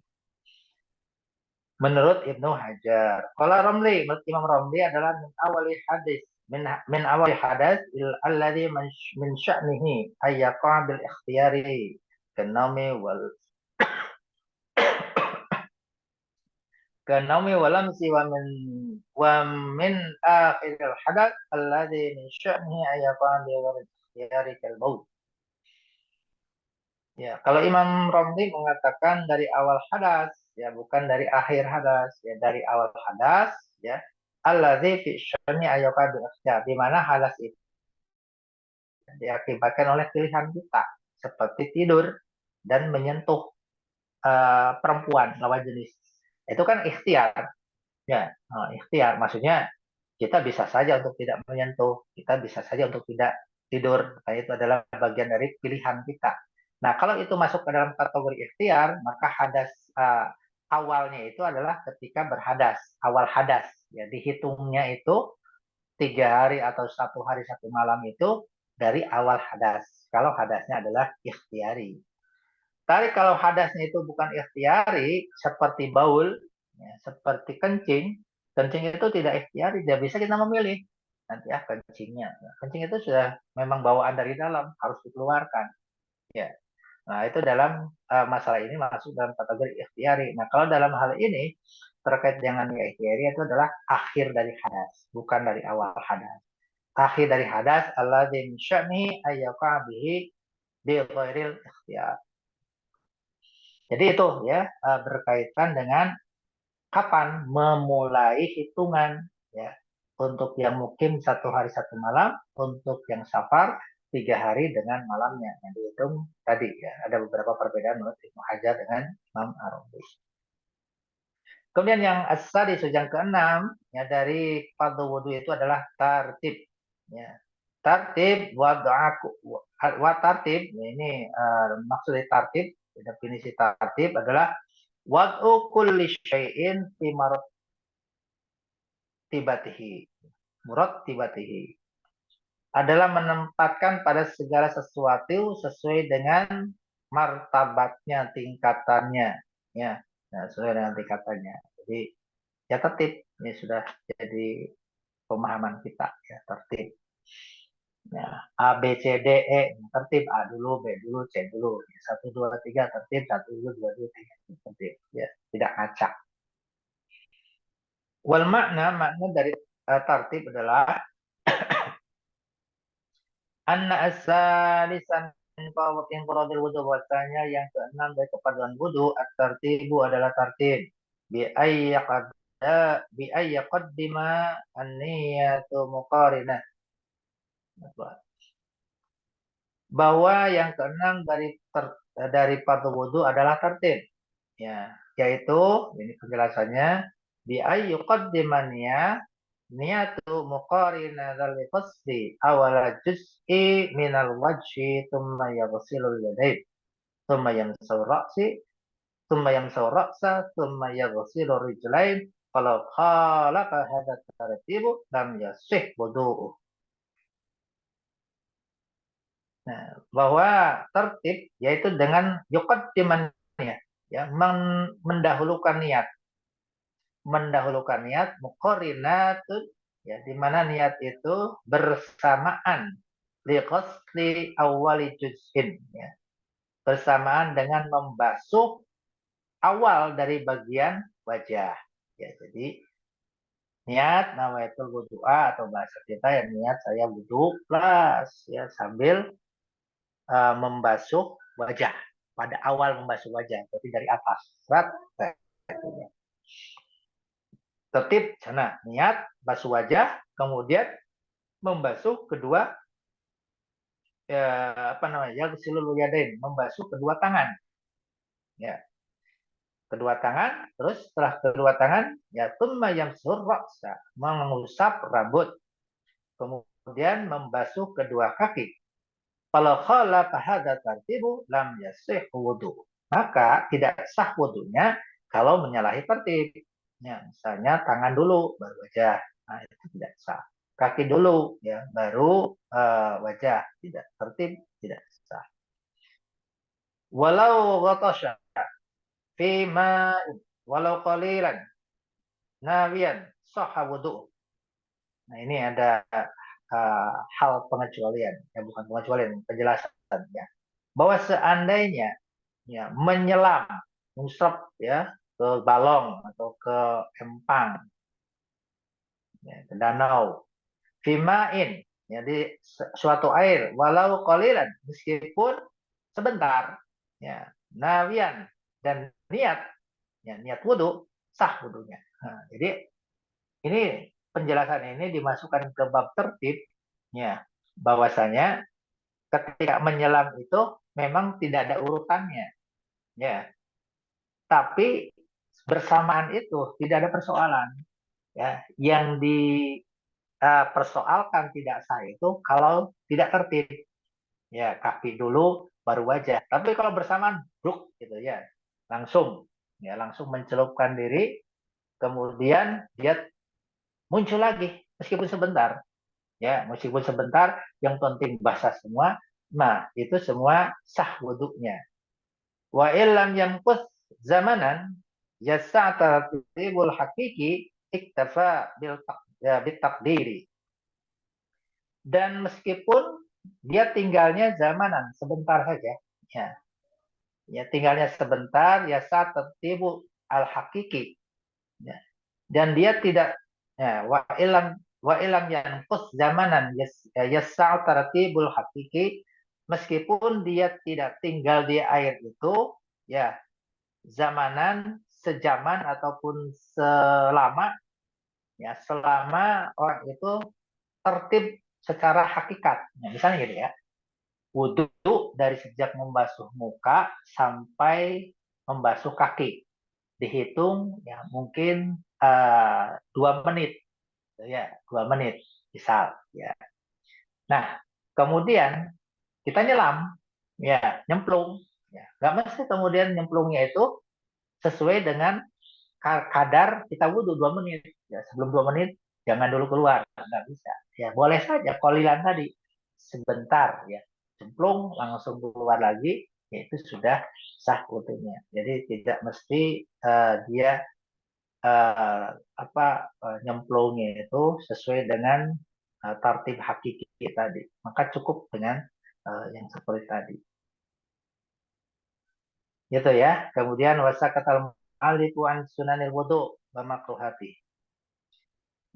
Menurut Ibnu Hajar. Kalau Romli, menurut Imam Romli adalah min awali hadis. Min awali hadas alladhi min sya'nihi ayyaqa bil ikhtiyari kenami wal كالنوم ولمس ومن آخر الحدث الذي من شأنه أن يقع بغير اختيار كالموت. Ya, kalau Imam Romli mengatakan dari awal hadas, ya bukan dari akhir hadas, ya dari awal hadas, ya alladzi fi sya'ni ayyuka bil ikhtiyar, di mana hadas itu diakibatkan oleh pilihan kita, seperti tidur dan menyentuh perempuan lawan jenis. Itu kan ikhtiar. Ya, ikhtiar maksudnya kita bisa saja untuk tidak menyentuh, kita bisa saja untuk tidak tidur. Nah, itu adalah bagian dari pilihan kita. Nah, kalau itu masuk ke dalam kategori ikhtiar, maka hadas awalnya itu adalah ketika berhadas, awal hadas. Ya, dihitungnya itu 3 hari atau 1 hari 1 malam itu dari awal hadas. Kalau hadasnya adalah ikhtiari. Tapi kalau hadasnya itu bukan ikhtiari, seperti baul, ya, seperti kencing, kencing itu tidak ikhtiari, tidak bisa kita memilih. Nanti kencingnya. Nah, kencing itu sudah memang bawaan dari dalam, harus dikeluarkan. Ya. Nah, itu dalam masalah ini masuk dalam kategori ikhtiari. Nah, kalau dalam hal ini, terkait dengan ikhtiari itu adalah akhir dari hadas, bukan dari awal hadas. Akhir dari hadas, Allah min sya'ni ayyaka bihi bi ghairil ikhtiyar. Jadi itu ya berkaitan dengan kapan memulai hitungan ya untuk yang mukim 1 hari 1 malam, untuk yang safar 3 hari dengan malamnya yang dihitung tadi ya ada beberapa perbedaan menurut Ibnu Hajar dengan Imam Ar-Razi. Kemudian yang as-sadis yang keenam ya dari fardhu wudu itu adalah tartib ya. Tartib wa tartib ya, ini maksud dari tartib definisi tartib adalah wad'u kulli syai'in fi martibatihi. murattibatihi. Adalah menempatkan pada segala sesuatu sesuai dengan martabatnya, tingkatannya, ya, nah, sesuai dengan tingkatannya. Jadi ya tertib, ini sudah jadi pemahaman kita, ya tertib. Ya, A, B, C, D, E, tertib A dulu, B dulu, C dulu, 1, 2, 3 tertib, 1, 2, 3 tertib, ya tidak acak. Wal makna dari tertib adalah anna as-salisan min faradil wudu, bahwasanya yang keenam dari kepaduan wudu at-tartibu adalah tertib bi ayyaqaddima an-niyatu muqarinah, bahwa yang keenam dari fardu wudu adalah tertib, ya, yaitu ini penjelasannya bi ayyaqaddima niyatu muqarina dzal qasdi awala juz'i minal wajhi thumma yaghsilul yadayn thumma yamsahu ra'si thumma yamsahu ra'sa thumma yaghsilu rijlain kalau khalaqa hadha tartibu lam yasih wudu'u. Nah, bahwa tertib yaitu dengan yuqaddiman, ya, mendahulukan niat, muqarinatun, ya, di mana niat itu bersamaan liqasli awali juz'in, ya, bersamaan dengan membasuh awal dari bagian wajah, ya. Jadi niat nawaitul wudu'a, atau bahasa kita ya niat saya wudu plus, ya, sambil membasuh wajah, pada awal membasuh wajah, tapi dari atas serat, tertib sana niat basuh wajah, kemudian membasuh kedua, ya, apa namanya, ya, silul yadain, membasuh kedua tangan, ya, kedua tangan. Terus setelah kedua tangan, ya, tsumma yamsur ra'sa, mengusap rambut, kemudian membasuh kedua kaki. Kalau khalafa hadza tartibu lam yasih wudu, maka tidak sah wudunya kalau menyalahi tertib. Ya, misalnya tangan dulu baru wajah, nah itu tidak sah. Kaki dulu, ya, baru wajah, tidak tertib, tidak sah. Walau ghatasha fi ma'in walau qalilan nawiyan sahha wudu. Nah, ini ada hal pengecualian, ya, bukan pengecualian, penjelasan, ya, bahwa seandainya, ya, menyelam, musrep, ya, ke balong atau ke empang, ya, ke danau, fimain, ya, di suatu air, walau qalilan, meskipun sebentar, ya, nawian, dan niat, ya, niat wudu, sah wudunya. Nah, jadi ini penjelasan ini dimasukkan ke bab tertib, ya, bahwasanya ketika menyelam itu memang tidak ada urutannya, ya, tapi bersamaan itu tidak ada persoalan, ya. Yang dipersoalkan tidak sah itu kalau tidak tertib, ya, kaki dulu baru wajah. Tapi kalau bersamaan bruk gitu, ya, langsung, ya, langsung mencelupkan diri, kemudian dia muncul lagi meskipun sebentar, ya, meskipun sebentar, yang penting basah semua. Nah, itu semua sah wudhunya. Wa illam yamkus zamanan yasa tartibul hakiki iktafa bil takdiri. Dan meskipun dia tinggalnya zamanan sebentar saja, ya, ya, tinggalnya sebentar, yasa tertibul al hakiki, ya, dan dia tidak, ya, wa ilam yanqus zamanan yasa tartibul hakiki, meskipun dia tidak tinggal di air itu, ya, zamanan sejaman ataupun selama, ya, selama orang itu tertib secara hakikat. Nah, misalnya gitu, ya, wudhu dari sejak membasuh muka sampai membasuh kaki dihitung, ya, mungkin 2 menit, ya, 2 menit misal, ya. Nah, kemudian kita nyelam, ya, nyemplung, ya, nggak mesti kemudian nyemplungnya itu sesuai dengan kadar kita wudhu 2 menit, ya, sebelum 2 menit jangan dulu keluar, nggak bisa. Ya boleh saja kolilan tadi sebentar ya, cemplung langsung keluar lagi, ya itu sudah sah wudunya. Jadi tidak mesti dia nyemplungnya itu sesuai dengan tartib hakiki tadi. Maka cukup dengan yang seperti tadi. Gitu ya. Kemudian wasakatal alifu an sunanil wudu wa makruhati.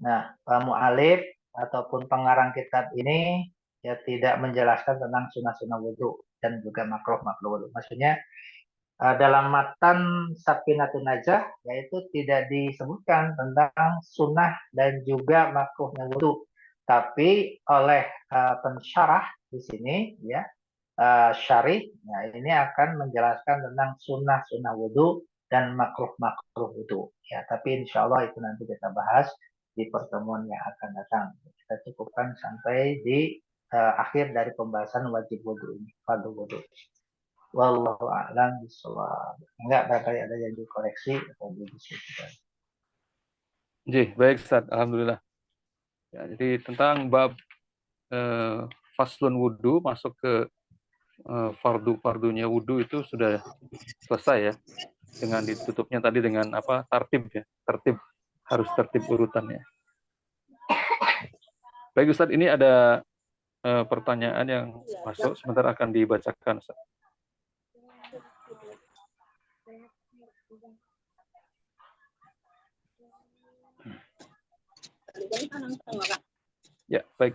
Nah, mu'alif ataupun pengarang kitab ini ya tidak menjelaskan tentang sunnah-sunnah wudhu dan juga makruh-makruh wudhu. Maksudnya dalam matan Safinatun Najah yaitu tidak disebutkan tentang sunnah dan juga makruhnya wudhu. Tapi oleh pensyarah di sini ya syarih, nah ini akan menjelaskan tentang sunnah-sunnah wudhu dan makruh-makruh wudhu. Ya, tapi insya Allah itu nanti kita bahas di pertemuan yang akan datang. Kita cukupkan sampai di akhir dari pembahasan wajib wudhu ini, fardu wudhu. Wallahu a'lam bishawab. Enggak, barangkali ada yang dikoreksi atau didiskusikan. Baik Ustaz, alhamdulillah. Ya, jadi tentang bab faslun wudhu masuk ke fardu-fardunya wudhu itu sudah selesai ya, dengan ditutupnya tadi dengan apa, tartib ya, harus tertib urutannya. Baik Ustaz, ini ada pertanyaan yang masuk, sebentar akan dibacakan Ustaz. Ya, baik.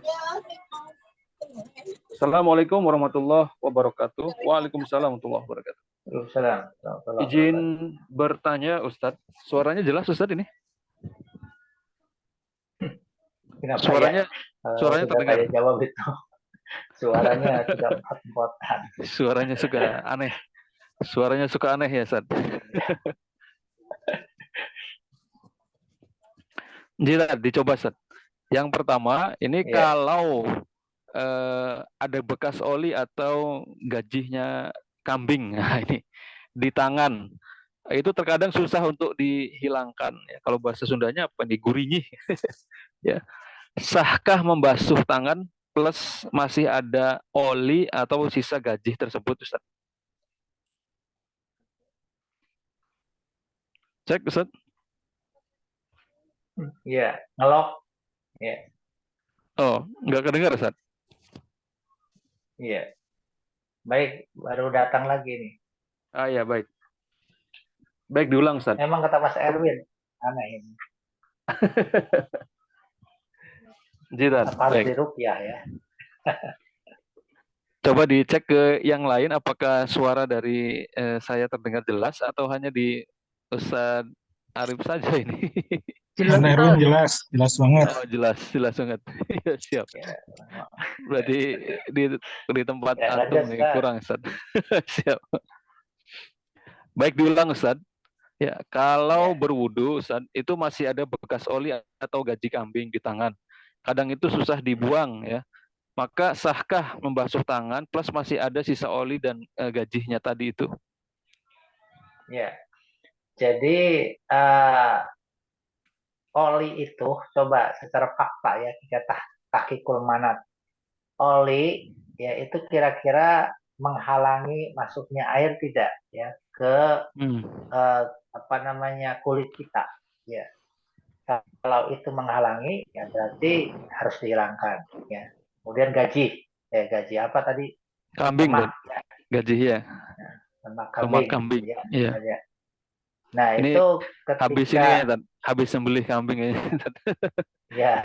Assalamualaikum warahmatullahi wabarakatuh. Waalaikumsalam warahmatullahi wabarakatuh. Izin bertanya Ustadz, suaranya jelas Ustadz ini? Kenapa suaranya terdengar. Saya jawab itu. Suaranya sudah empat-empatan. Suaranya suka aneh. Suaranya suka aneh ya Ustadz. Jadi dicoba Ustadz. Yang pertama, ini kalau ada bekas oli atau gajihnya kambing, nah ini di tangan, itu terkadang susah untuk dihilangkan. Ya, kalau bahasa Sundanya apa nih, gurinyi. Ya, sahkah membasuh tangan plus masih ada oli atau sisa gajih tersebut, Ustaz? Cek, Ustaz. Iya, ngelok. Ya. Oh, nggak kedengar, Ustaz? Iya. Baik, baru datang lagi nih. Ah ya, baik. Baik, diulang, Ustaz. Emang kata Mas Erwin, aneh ini. Jidat, harus diruqyah ya. Coba dicek ke yang lain, apakah suara dari saya terdengar jelas atau hanya di Ustaz Arif saja ini? Jelas, Erwin jelas banget. Oh, jelas banget. Ya, siap. Ya. Berarti di tempat antum nih kurang, Ustaz. Siap. Baik, diulang, Ustaz. Ya, kalau berwudu, Ustaz, itu masih ada bekas oli atau gaji kambing di tangan. Kadang itu susah dibuang ya. Maka sahkah membasuh tangan plus masih ada sisa oli dan gajihnya tadi itu? Ya. Jadi oli itu coba secara fakta ya, kita tahqiqul manat. Oli ya itu kira-kira menghalangi masuknya air tidak ya ke kulit kita ya. Kalau itu menghalangi ya berarti harus dihilangkan ya. Kemudian gaji apa tadi? Kambing, lemak, ya. Gaji ya. Lemak kambing. Ya. Ya. Nah, ini itu ketika habis sembelih kambing ya. Ya.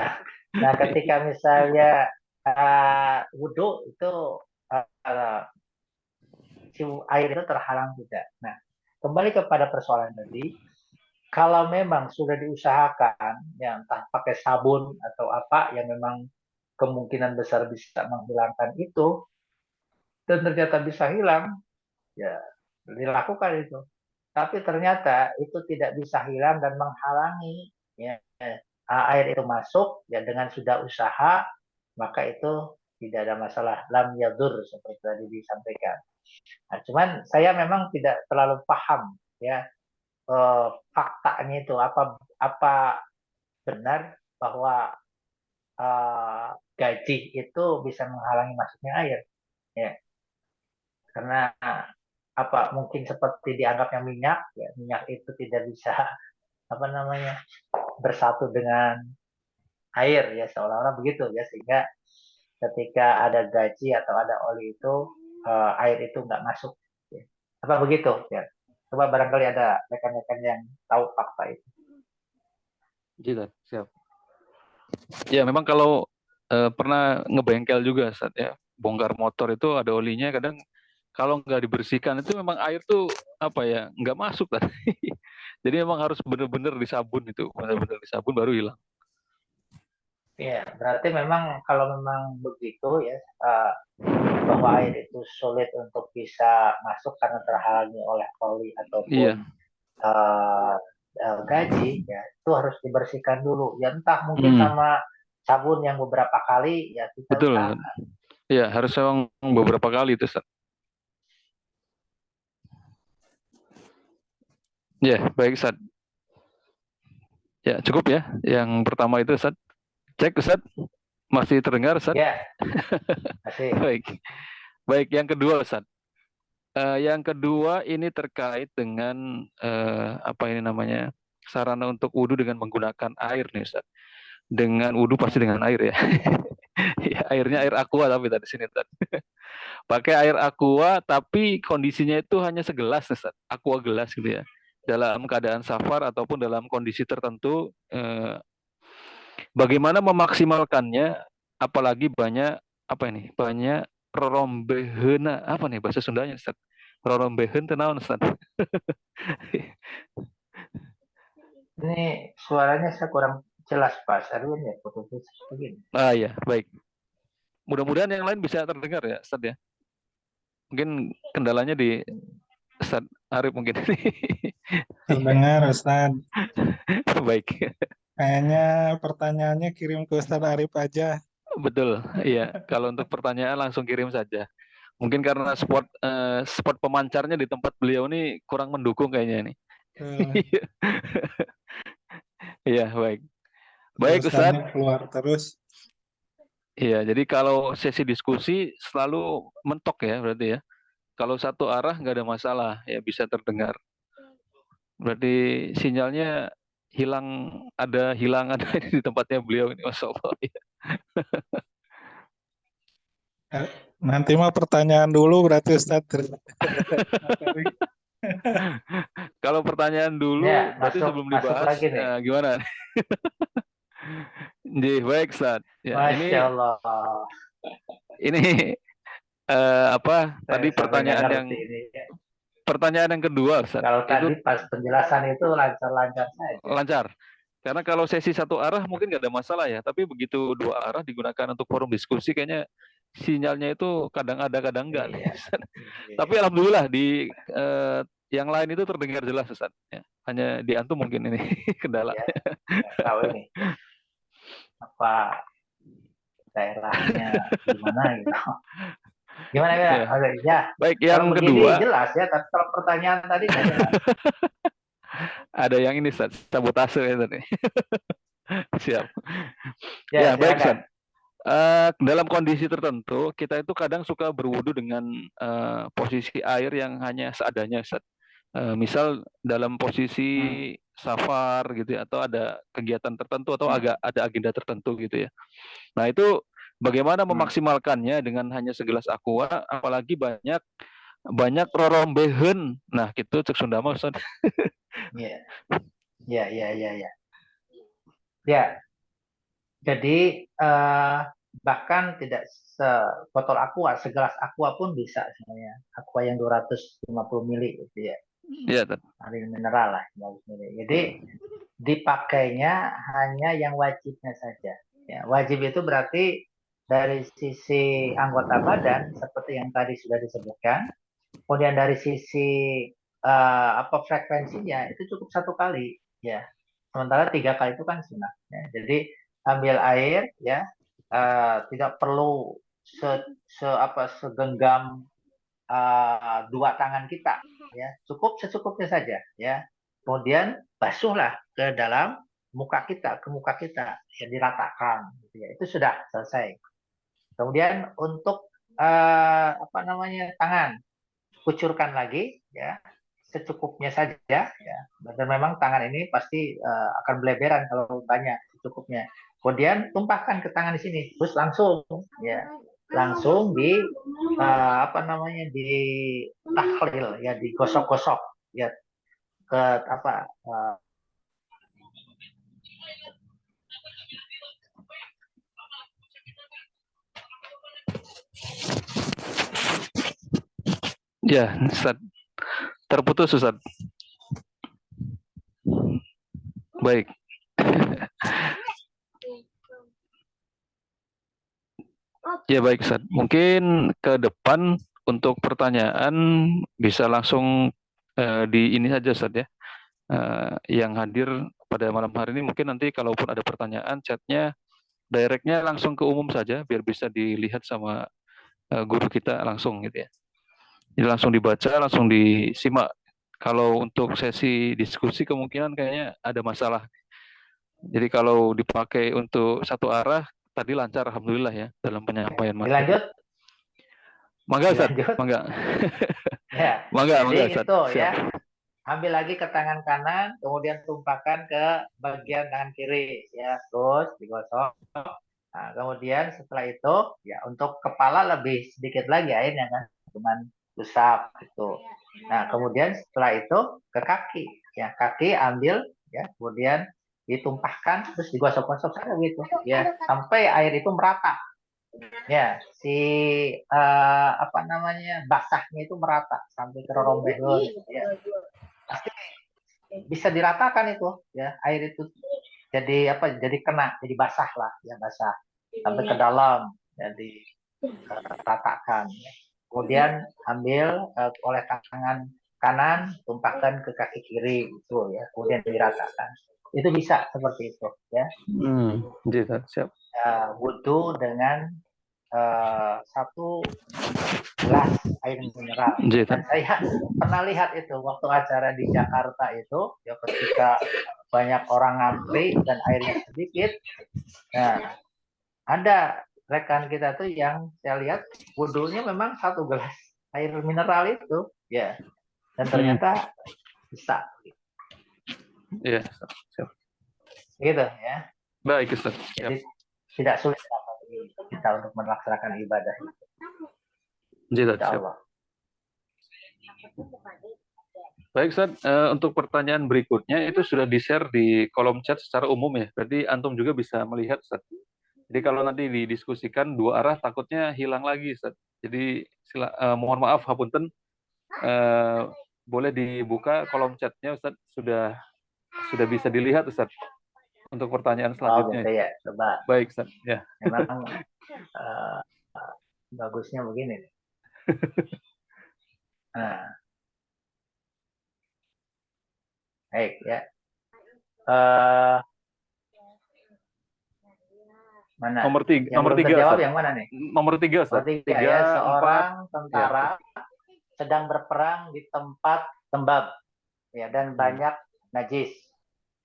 Nah, ketika misalnya wudhu itu air itu terhalang tidak. Nah, kembali kepada persoalan tadi, kalau memang sudah diusahakan, ya entah pakai sabun atau apa yang memang kemungkinan besar bisa menghilangkan itu, dan ternyata bisa hilang, ya dilakukan itu. Tapi ternyata itu tidak bisa hilang dan menghalangi ya, air itu masuk, ya dengan sudah usaha, maka itu tidak ada masalah. Lam yadur seperti tadi disampaikan. Nah, cuman saya memang tidak terlalu paham ya faktanya itu apa benar bahwa gaji itu bisa menghalangi masuknya air, ya. Karena mungkin seperti dianggapnya minyak, ya, minyak itu tidak bisa bersatu dengan air, ya, seolah-olah begitu, ya, sehingga ketika ada gaji atau ada oli itu air itu nggak masuk, ya. Apa begitu, ya? Coba barangkali ada rekan-rekan yang tahu fakta itu. Gitu, siap. Ya memang kalau pernah ngebengkel juga saat ya bongkar motor itu ada olinya, kadang kalau nggak dibersihkan itu memang air tuh nggak masuk tadi. Jadi memang harus benar-benar disabun, itu benar-benar disabun baru hilang. Ya, berarti memang kalau memang begitu, ya, bahwa air itu sulit untuk bisa masuk karena terhalangi oleh oli ataupun gaji, ya, itu harus dibersihkan dulu, ya, entah mungkin sama sabun yang beberapa kali, ya, kita betul. usahakan. Iya, harus memang beberapa kali itu, Ustaz. Ya, baik, Ustaz. Ya, cukup ya. Yang pertama itu, Ustaz. Cek, Ustaz. Masih terdengar, Ustaz? Ya, masih. Baik. Baik, yang kedua, Ustaz. Yang kedua ini terkait dengan sarana untuk wudhu dengan menggunakan air nih, Ustaz. Dengan wudhu pasti dengan air ya. Ya, airnya air aqua tapi tadi sini, Ustaz. Pakai air aqua tapi kondisinya itu hanya segelas, Ustaz. Aqua gelas gitu ya. Dalam keadaan safar ataupun dalam kondisi tertentu, bagaimana memaksimalkannya, apalagi banyak rorombehena, apa nih bahasa Sundanya, Ustaz? Rorombehen tenaun, Ustaz. Ini suaranya saya kurang jelas, Pak Sarwin, ya, putus-putus begini. Iya, baik. Mudah-mudahan yang lain bisa terdengar ya, Ustaz ya. Mungkin kendalanya di Ustaz Arif mungkin. Terdengar, Ustaz. Baik. Kayaknya pertanyaannya kirim ke Ustaz Arif aja. Betul, iya. Kalau untuk pertanyaan langsung kirim saja. Mungkin karena spot pemancarnya di tempat beliau ini kurang mendukung kayaknya nih. Iya, baik. Baik, Ustaz. Keluar terus. Iya, jadi kalau sesi diskusi selalu mentok ya berarti ya. Kalau satu arah nggak ada masalah, ya bisa terdengar. Berarti sinyalnya ada di tempatnya beliau ini, Masya Allah. Nanti mah pertanyaan dulu berarti Ustaz. Kalau pertanyaan dulu, ya, berarti sebelum dibahas, lagi nih. Gimana? Jadi baik, Ustaz. Ya, Masya Allah. Ini tadi pertanyaan yang kedua, Ustaz. Kalau tadi pas penjelasan itu lancar-lancar saja. Lancar. Karena kalau sesi satu arah mungkin nggak ada masalah ya, tapi begitu dua arah digunakan untuk forum diskusi, kayaknya sinyalnya itu kadang ada, kadang enggak. Iya. Tapi alhamdulillah di yang lain itu terdengar jelas, Ustaz. Ya, hanya di antum mungkin ini kendala. Ya, tahu ini apa daerahnya gimana gitu. Gimana ya? Ya. Baik, yang kedua jelas ya, tapi kalau pertanyaan tadi nggak jelas. Ada yang ini, Ustaz, sabotase ya tadi. Siap. Ya, baik, Ustaz. Dalam kondisi tertentu kita itu kadang suka berwudu dengan posisi air yang hanya seadanya, Ustaz. Misal dalam posisi safar gitu ya, atau ada kegiatan tertentu atau ada agenda tertentu gitu ya. Nah, itu bagaimana memaksimalkannya dengan hanya segelas aqua, apalagi banyak rorombehen. Nah, gitu cek Sunda mah, Ustaz. Ya. Ya. Jadi bahkan tidak sebotol aqua, segelas aqua pun bisa sebenarnya. Aqua yang 250 mili gitu ya. Iya, air mineral lah. Jadi dipakainya hanya yang wajibnya saja. Ya, wajib itu berarti dari sisi anggota badan seperti yang tadi sudah disebutkan. Kemudian dari sisi frekuensinya itu cukup 1 kali, ya. Sementara 3 kali itu kan sunnah. Ya. Jadi ambil air, ya, tidak perlu segenggam 2 tangan kita, ya, cukup secukupnya saja, ya. Kemudian basuhlah ke dalam muka kita ke muka kita, ya diratakan, gitu ya. Itu sudah selesai. Kemudian untuk tangan, kucurkan lagi, ya secukupnya saja, ya. Dan memang tangan ini pasti akan beleberan kalau banyak, secukupnya. Kemudian tumpahkan ke tangan di sini, terus langsung, ya langsung di di tahlil, ya digosok-gosok, ya ke Ya, Ustaz. Terputus, Ustaz. Baik. Ya, baik, Ustaz. Mungkin ke depan untuk pertanyaan bisa langsung di ini saja, Ustaz, ya. Yang hadir pada malam hari ini mungkin nanti kalaupun ada pertanyaan, chatnya directnya langsung ke umum saja, biar bisa dilihat sama guru kita langsung gitu ya. Jadi langsung dibaca, langsung disimak. Kalau untuk sesi diskusi kemungkinan kayaknya ada masalah. Jadi kalau dipakai untuk satu arah, tadi lancar alhamdulillah ya dalam penyampaian materi. Dilanjut? Mangga, Ustaz. Dilanjut? Mangga. Ya. Mangga, Jadi Ustaz. itu Siap. ya. Ambil lagi ke tangan kanan, kemudian tumpahkan ke bagian tangan kiri, ya, terus digosok. Nah, kemudian setelah itu, ya untuk kepala lebih sedikit lagi airnya kan, cuman usap gitu. Nah, kemudian setelah itu ke kaki, ya kaki ambil, ya kemudian ditumpahkan, terus digosok-gosok saja gitu, ya sampai air itu merata. Ya, si basahnya itu merata sampai ke rombeng, ya. Pasti bisa diratakan itu, ya air itu jadi kena, jadi basah lah, ya basah sampai ke dalam, jadi ratakan. Kemudian ambil oleh tangan kanan, tumpahkan ke kaki kiri itu, ya kemudian diratakan. Itu bisa seperti itu, ya. Siap. Wudhu dengan satu gelas air mineral. Dan saya pernah lihat itu waktu acara di Jakarta itu, ya ketika banyak orang ngantri dan airnya sedikit. Nah, ada rekan kita tuh yang saya lihat wudhunya memang satu gelas air mineral itu, ya. Dan ternyata bisa. Iya, siap. Gitu ya. Baik, Ustaz. Jadi tidak sulit kita untuk melaksanakan ibadah itu. Insya Allah. Baik, Ustaz. Untuk pertanyaan berikutnya itu sudah di-share di kolom chat secara umum ya. Berarti antum juga bisa melihat, Ustaz. Jadi kalau nanti didiskusikan dua arah takutnya hilang lagi, Ustaz. Jadi mohon maaf, hapunten. Boleh dibuka kolom chatnya, Ustaz. Sudah bisa dilihat, Ustaz. Untuk pertanyaan selanjutnya. Oh, gitu ya. Coba. Baik, Ustaz. Ya. Memang bagusnya begini. Nah. Baik ya. Mana? Nomor tiga. Yang belum terjawab yang mana nih? Nomor 3, Ustaz. Nomor 3 ya. Seorang tentara sedang berperang di tempat tembab, ya, dan banyak najis.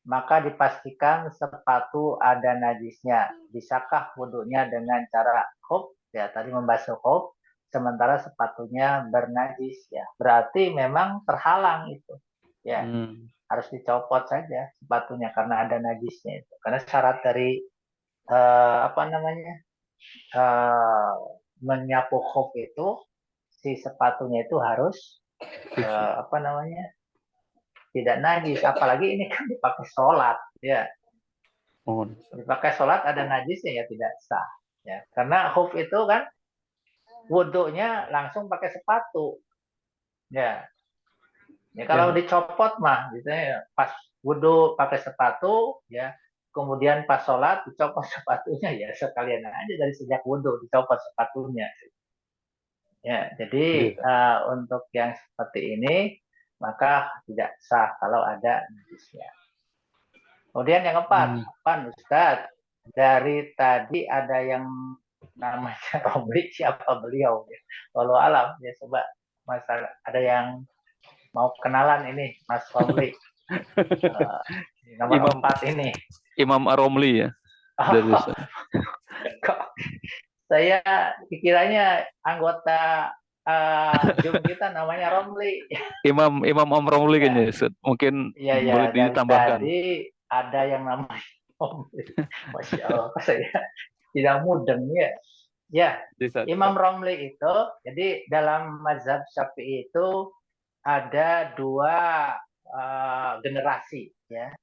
Maka dipastikan sepatu ada najisnya. Bisakah wudhunya dengan cara khuf? Ya, tadi membasuh khuf, sementara sepatunya bernajis. Ya, berarti memang terhalang itu. Ya, harus dicopot saja sepatunya karena ada najisnya itu. Karena syarat dari menyapu khuf itu, si sepatunya itu harus tidak najis, apalagi ini kan dipakai sholat, ya. Dipakai sholat ada najisnya, ya tidak sah, ya. Karena khuf itu kan wudhunya langsung pakai sepatu, ya. Ya kalau dicopot mah, gitu ya, pas wudhu pakai sepatu, ya. Kemudian pas sholat dicopot sepatunya, ya sekalian aja dari sejak wudhu dicopot sepatunya. Ya, jadi untuk yang seperti ini maka tidak sah kalau ada najisnya. Kemudian yang keempat, Ustadz, dari tadi ada yang namanya Romli, siapa beliau? Walau alam, ya coba masalah ada yang mau kenalan ini Mas Romli. Nomor 4 ini. Imam Ar-Romli ya. Dari Oh, kok saya pikirannya anggota Zoom kita namanya Romli. Imam Om Romli Ya, kayaknya, Ustaz. Mungkin iya ya, boleh dari ditambahkan. tadi ada yang namanya Romli. Masya Allah, saya tidak mudeng ya. Ya, Ustaz. Imam Romli itu, jadi dalam mazhab Syafi'i itu ada dua generasi ya.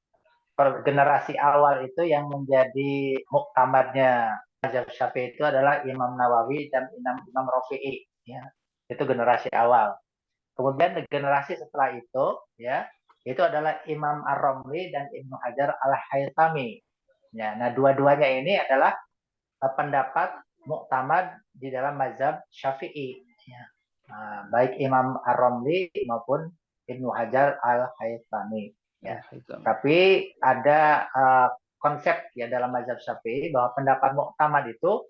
Generasi awal itu yang menjadi muktamadnya mazhab Syafi'i itu adalah Imam Nawawi dan Imam Rafi'i ya. Itu generasi awal. Kemudian generasi setelah itu ya, itu adalah Imam Ar-Romli dan Ibnu Hajar Al-Haytami. Ya, nah dua-duanya ini adalah pendapat muktamad di dalam mazhab Syafi'i ya. Nah, baik Imam Ar-Romli maupun Ibnu Hajar Al-Haytami ya. Tapi ada konsep ya dalam mazhab Syafi'i bahwa pendapat muktamad itu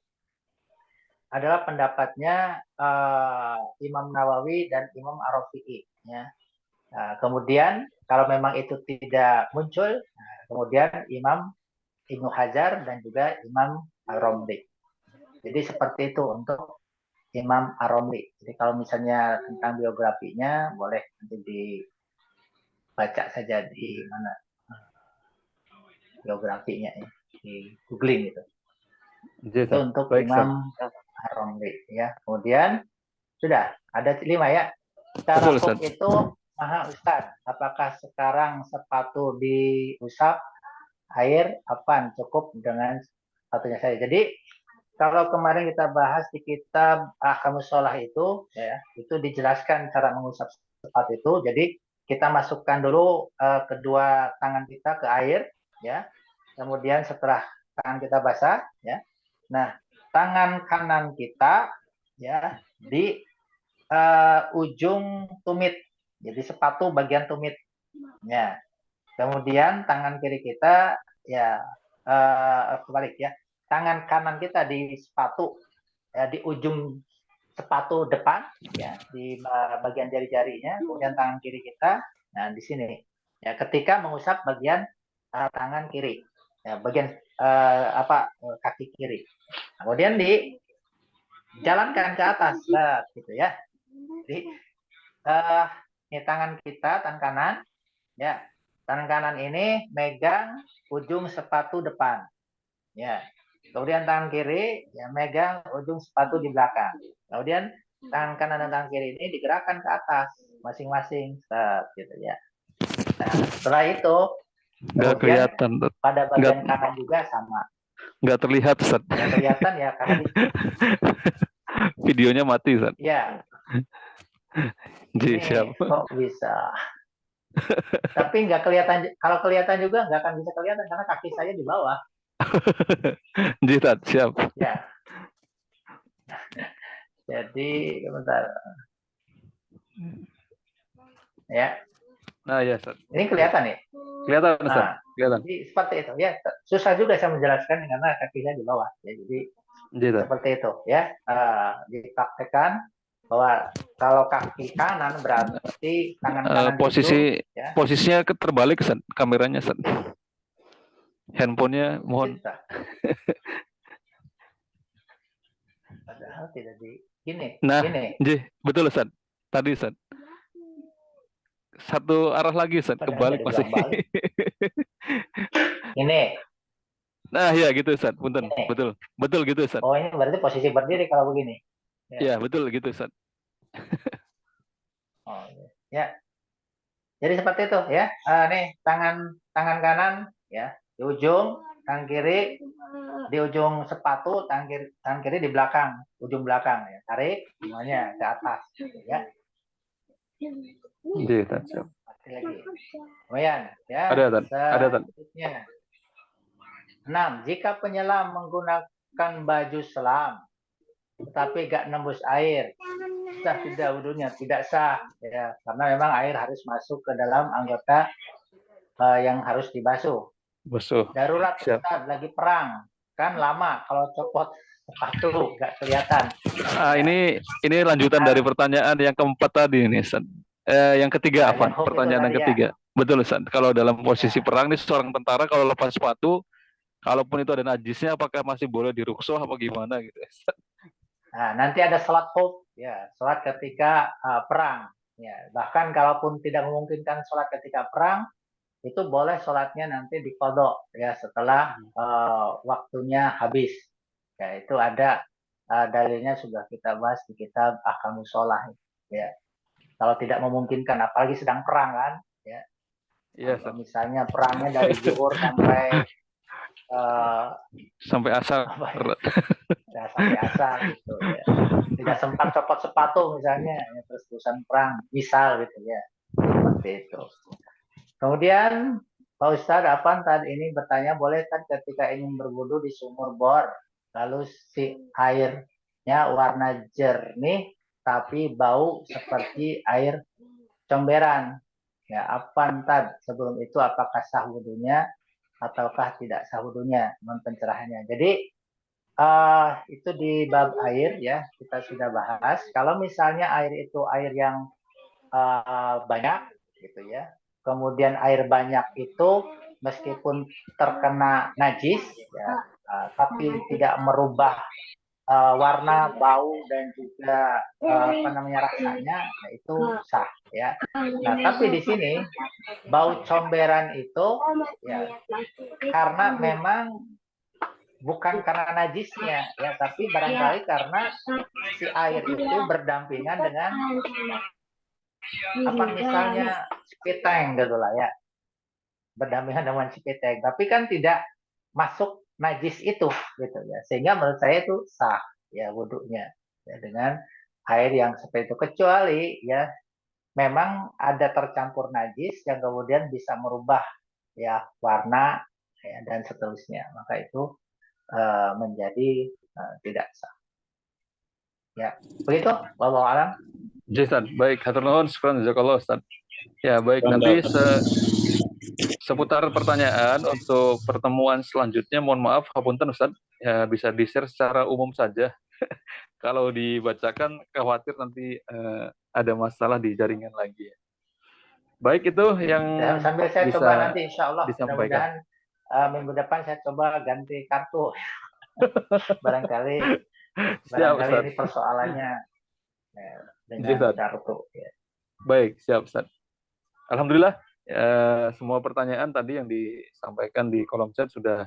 adalah pendapatnya Imam Nawawi dan Imam Ar-Rafi'i ya. Nah, kemudian kalau memang itu tidak muncul, kemudian Imam Ibnu Hajar dan juga Imam Ar-Romli. Jadi seperti itu untuk Imam Ar-Romli. Jadi kalau misalnya tentang biografinya boleh nanti dibaca saja di mana biografinya ya, di googling gitu. Itu untuk Baik, Imam Ar-Romli ya. Kemudian sudah ada 5 ya. Secara Betul, hukum Ustaz. itu maha Ustaz, apakah sekarang sepatu diusap air apa cukup dengan sepatunya saja. Jadi kalau kemarin kita bahas di kitab Ahkamus Shalah itu ya, itu dijelaskan cara mengusap sepatu itu. Jadi kita masukkan dulu kedua tangan kita ke air ya. Kemudian setelah tangan kita basah ya. Nah, tangan kanan kita ya di ujung tumit. Jadi sepatu bagian tumit. Ya. Kemudian tangan kiri kita ya kebalik ya. Tangan kanan kita di sepatu ya, di ujung sepatu depan ya di bagian jari-jarinya. Kemudian tangan kiri kita nah di sini. Ya, ketika mengusap bagian tangan kiri. Ya, bagian kaki kiri. Kemudian dijalankan ke atas lah gitu ya. Jadi ini tangan kita, tangan kanan, ya, tangan kanan ini megang ujung sepatu depan, ya. Kemudian tangan kiri, ya, megang ujung sepatu di belakang. Kemudian tangan kanan dan tangan kiri ini digerakkan ke atas, masing-masing, gitu ya. Nah, setelah itu, Nggak kelihatan. pada bagian kanan juga sama. Nggak terlihat, Ustaz. Nggak kelihatan ya, karena videonya mati, Ustaz. Ya. Ji, siap. Kok bisa? Tapi nggak kelihatan. Kalau kelihatan juga nggak akan bisa kelihatan karena kaki saya di bawah. Ji, Ustaz, siap. Ya. Jadi, bentar. Ya. Nah, ya, Ustaz. Ini kelihatan ya? Kelihatan, Ustaz. Nah, kelihatan. Jadi seperti itu ya. Susah juga saya menjelaskan karena kakinya di bawah. Ya, jadi seperti itu ya. Dipraktekkan bahwa kalau kaki kanan berarti tangan kanan posisinya terbalik, Ustaz. Kameranya, Ustaz. Handphonenya mohon. Padahal tidak di gini. Nah, gini. Betul, Ustaz. Tadi, Ustaz. Satu arah lagi, Ustaz. Kebalik masih. Ini. Nah, ya gitu, Ustaz. Punten. Betul. Betul gitu, Ustaz. Oh, ini berarti posisi berdiri kalau begini. Ya, betul gitu, Ustaz. Oh, ya. Jadi seperti itu ya. Nih tangan kanan ya di ujung, tangan kiri di ujung sepatu, tangan kiri di belakang, ujung belakang ya. Tarik semuanya ke atas ya. Iya, Ustaz. Masih lagi. Lumayan ya. Ada, Ustaz. 6. Jika penyelam menggunakan baju selam tetapi gak nembus air, sah tidak wudhunya? Tidak sah ya, karena memang air harus masuk ke dalam anggota yang harus dibasuh. Darurat, Ustaz, lagi perang kan lama, kalau copot sepatu gak kelihatan. Ini lanjutan dari pertanyaan yang keempat tadi ini, Ustaz. Yang ketiga, pertanyaan yang ketiga. Betul Ustaz. Kalau dalam posisi perang nih seorang tentara kalau lepas sepatu, kalaupun itu ada najisnya, apakah masih boleh diruksoh apa gimana gitu? Nah, nanti ada sholat khuf, ya, sholat ketika perang. Ya, bahkan kalaupun tidak memungkinkan sholat ketika perang, itu boleh sholatnya nanti dikodok ya setelah waktunya habis. Ya, itu ada dalilnya sudah kita bahas di kitab Ahkamus Sholah. Ya, kalau tidak memungkinkan, apalagi sedang perang kan, ya. Iya, Kalau misalnya perangnya dari zuhur sampai sampai asar. ya, sampai asar gitu ya. Tidak sempat copot sepatu misalnya, ya, terus terusan perang, misal gitu ya. Seperti itu. Kemudian Pak Ustadz Afan tadi ini bertanya, boleh kan ketika ingin berwudu di sumur bor, lalu si airnya warna jernih tapi bau seperti air comberan. Ya, apa tad sebelum itu apakah sah wudunya ataukah tidak sah wudunya, pencerahannya. Jadi itu di bab air ya kita sudah bahas. Kalau misalnya air itu air yang banyak gitu ya, kemudian air banyak itu meskipun terkena najis ya, tapi tidak merubah warna, bau dan juga rasanya, ya itu sah ya. Nah, tapi di sini bau comberan itu ya karena memang bukan karena najisnya ya, tapi barangkali karena si air itu berdampingan dengan misalnya cipiteng gitu lah ya, berdampingan dengan cipiteng, tapi kan tidak masuk najis itu gitu ya, sehingga menurut saya itu sah ya wudhunya ya, dengan air yang seperti itu, kecuali ya memang ada tercampur najis yang kemudian bisa merubah ya warna ya, dan seterusnya, maka itu menjadi tidak sah ya, begitu wallahu alam. Ustaz, baik, hatur nuhun, syukran jazakallah Ustaz. Ya, baik, nanti seputar pertanyaan untuk pertemuan selanjutnya, mohon maaf, hapunten Ustaz, ya bisa di-share secara umum saja. Kalau dibacakan khawatir nanti ada masalah di jaringan lagi. Baik, itu yang ya, sambil saya bisa coba nanti insya Allah disampaikan. mudah-mudahan minggu depan saya coba ganti kartu. barangkali Siap, Ustaz. ini persoalannya dengan kartu ya. Baik, siap Ustaz. Alhamdulillah semua pertanyaan tadi yang disampaikan di kolom chat sudah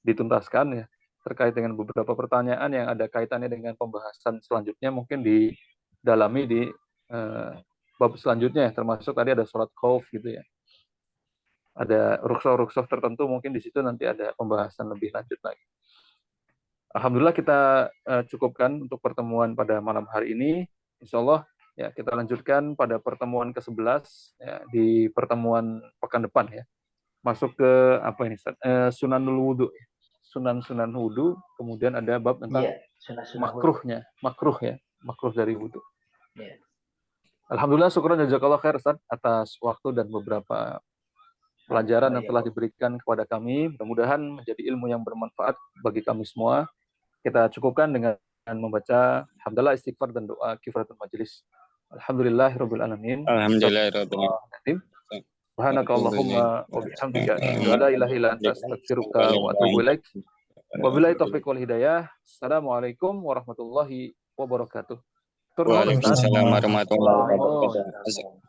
dituntaskan ya, terkait dengan beberapa pertanyaan yang ada kaitannya dengan pembahasan selanjutnya, mungkin didalami di bab selanjutnya, termasuk tadi ada sholat khauf gitu ya, ada rukhsah tertentu, mungkin di situ nanti ada pembahasan lebih lanjut lagi. Alhamdulillah kita cukupkan untuk pertemuan pada malam hari ini. Insya Allah ya kita lanjutkan pada pertemuan ke-11 ya, di pertemuan pekan depan ya. Masuk ke apa ini? Sunanul wudu. Sunan-sunan wudu, kemudian ada bab tentang makruhnya, makruh dari wudu. Yeah. Alhamdulillah, syukuran jazakallah khair Ustaz atas waktu dan beberapa pelajaran yang telah diberikan kepada kami. Mudah-mudahan menjadi ilmu yang bermanfaat bagi kami semua. Kita cukupkan dengan membaca hamdalah, istighfar dan doa kifaratul majelis. Alhamdulillahirabbil alamin. Alhamdulillahirabbil alamin. Subhanakallahumma wa bihamdika asyhadu an la ilaha illa anta astaghfiruka wa atubu ilaik. Wabillahi taufiq wal hidayah. Assalamualaikum warahmatullahi wabarakatuh. Waalaikumsalam warahmatullahi wabarakatuh.